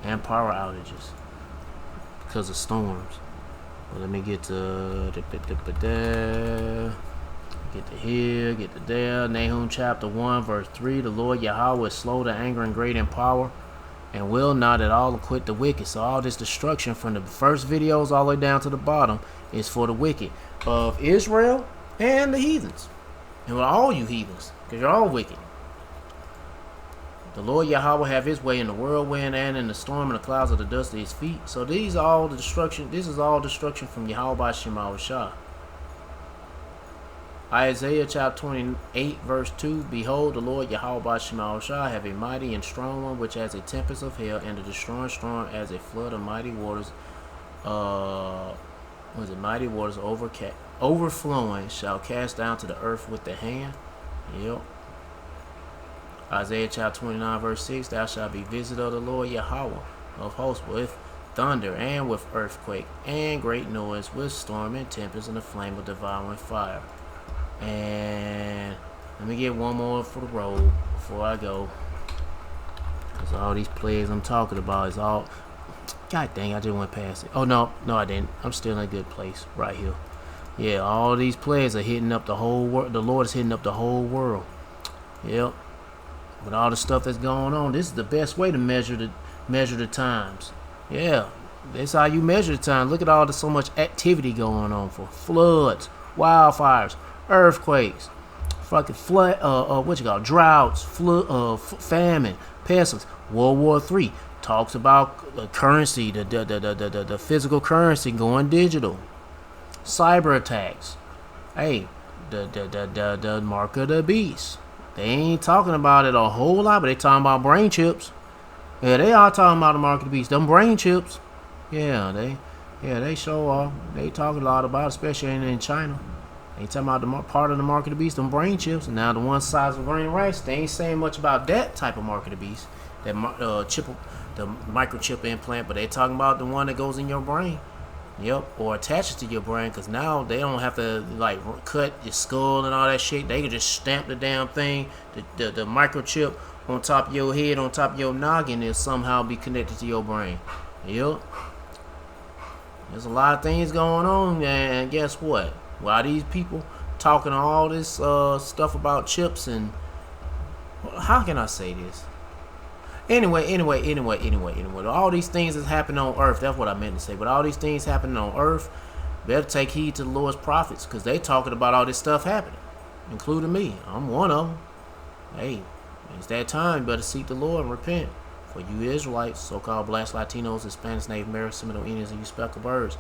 and power outages because of storms. Well, let me get to here, get to there. Nahum chapter 1 verse 3. The Lord Yahweh is slow to anger and great in power, and will not at all acquit the wicked. So all this destruction from the first videos all the way down to the bottom is for the wicked of Israel and the heathens. And with all you heathens, because you're all wicked. The Lord Yahweh have his way in the whirlwind and in the storm and the clouds of the dust of his feet. So these are all the destruction. This is all destruction from Yahweh by Shema Shah. Isaiah chapter 28 verse 2. Behold, the Lord Yahweh by Shema Shah have a mighty and strong one, which has a tempest of hell, and a destroying storm as a flood of mighty waters. Mighty waters overflowing shall cast down to the earth with the hand. Yep. Isaiah chapter 29 verse 6. Thou shalt be visited of the Lord Yahweh of hosts with thunder and with earthquake and great noise, with storm and tempest and the flame of devouring fire. And let me get one more for the road before I go, because all these plays I'm talking about is all, god dang, I just went past it. Oh no I didn't. I'm still in a good place right here. Yeah, all these plays are hitting up the whole world. The Lord is hitting up the whole world. Yep. With all the stuff that's going on, this is the best way to measure the times. Yeah, that's how you measure the time. Look at all the so much activity going on for floods, wildfires, earthquakes, fucking flood, droughts, famine, pestilence. World War III talks about currency, the physical currency going digital, cyber attacks. Hey, the mark of the beast. They ain't talking about it a whole lot, but they talking about brain chips. Yeah, they are talking about the mark of the beast. Them brain chips. Yeah, they show off. They talk a lot about it, especially in China. They talking about the part of the mark of the beast, them brain chips. And now the one size of grain of rice, they ain't saying much about that type of mark of the beast. That the microchip implant, but they talking about the one that goes in your brain. Yep, or attaches to your brain, because now they don't have to like cut your skull and all that shit. They can just stamp the damn thing, the microchip on top of your head, on top of your noggin, and somehow be connected to your brain. Yep. There's a lot of things going on, and guess what? While these people talking all this stuff about chips and how can I say this? Anyway, all these things that's happening on earth, that's what I meant to say, but all these things happening on earth, better take heed to the Lord's prophets, because they talking about all this stuff happening, including me. I'm one of them. Hey, it's that time. Better seek the Lord and repent. For you Israelites, so-called blacks, Latinos, Hispanics, Native Americans, Seminole Indians, and you speckled birds.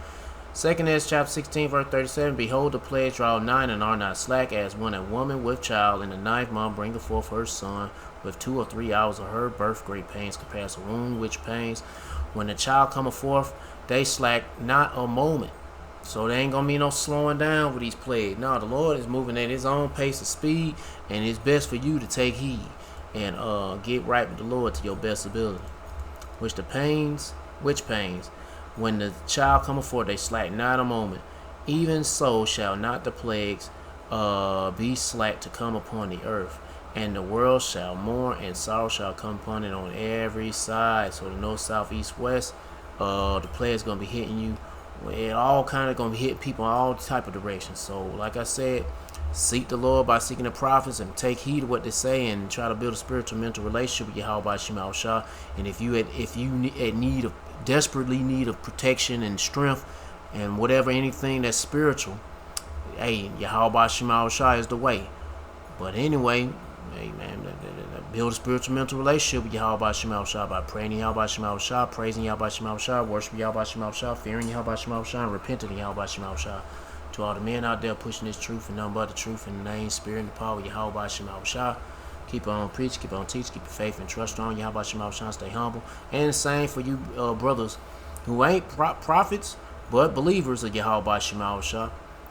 2 Ezra chapter 16, verse 37, Behold, the pledge draw nigh, and are not slack, as when a woman with child in the 9th month bringeth forth her son, with 2 or 3 hours of her birth, great pains compares to wound which pains. When the child cometh forth, they slack not a moment. So there ain't gonna be no slowing down with these plagues. No, the Lord is moving at his own pace of speed, and it's best for you to take heed and get right with the Lord to your best ability. Which pains, when the child cometh forth, they slack not a moment. Even so shall not the plagues be slack to come upon the earth. And the world shall mourn, and sorrow shall come upon it on every side. So the north, south, east, west, the plague's gonna be hitting you. It all kind of gonna be hitting people in all type of directions. So like I said, seek the Lord by seeking the prophets and take heed of what they say, and try to build a spiritual mental relationship with Yahweh Shema Shah. And if you desperately need of protection and strength and whatever, anything that's spiritual, hey, Yahweh Shema Shah is the way. But anyway, hey man, build a spiritual mental relationship with Yahweh Shema Shah by praying Yahweh Shema Shah, praising Yahweh Shema Shah, worshiping Yahweh Shema Shah, fearing Yahweh Shema Shah, and repenting Yahweh Shema Shah. To all the men out there pushing this truth and nothing but the truth in the name, spirit, and the power of Yahweh Shema Shah. Keep on preaching, keep on teaching, keep your faith and trust on Yahweh Shema Shah. Stay humble. And the same for you brothers who ain't prophets but believers of Yahweh Shema Shah.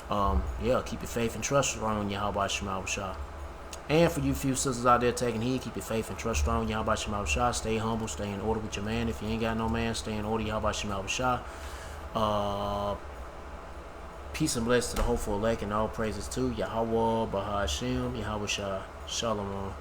Yeah, keep your faith and trust strong in Yahweh Shema Shah. And for you few sisters out there taking heed, keep your faith and trust strong in Yahweh Shema Shah. Stay humble, stay in order with your man. If you ain't got no man, stay in order, Yahweh Shema Shah. Peace and blessings to the hopeful elect, and all praises to Yahweh, Bahashem, Yahweh Shah, Shalom.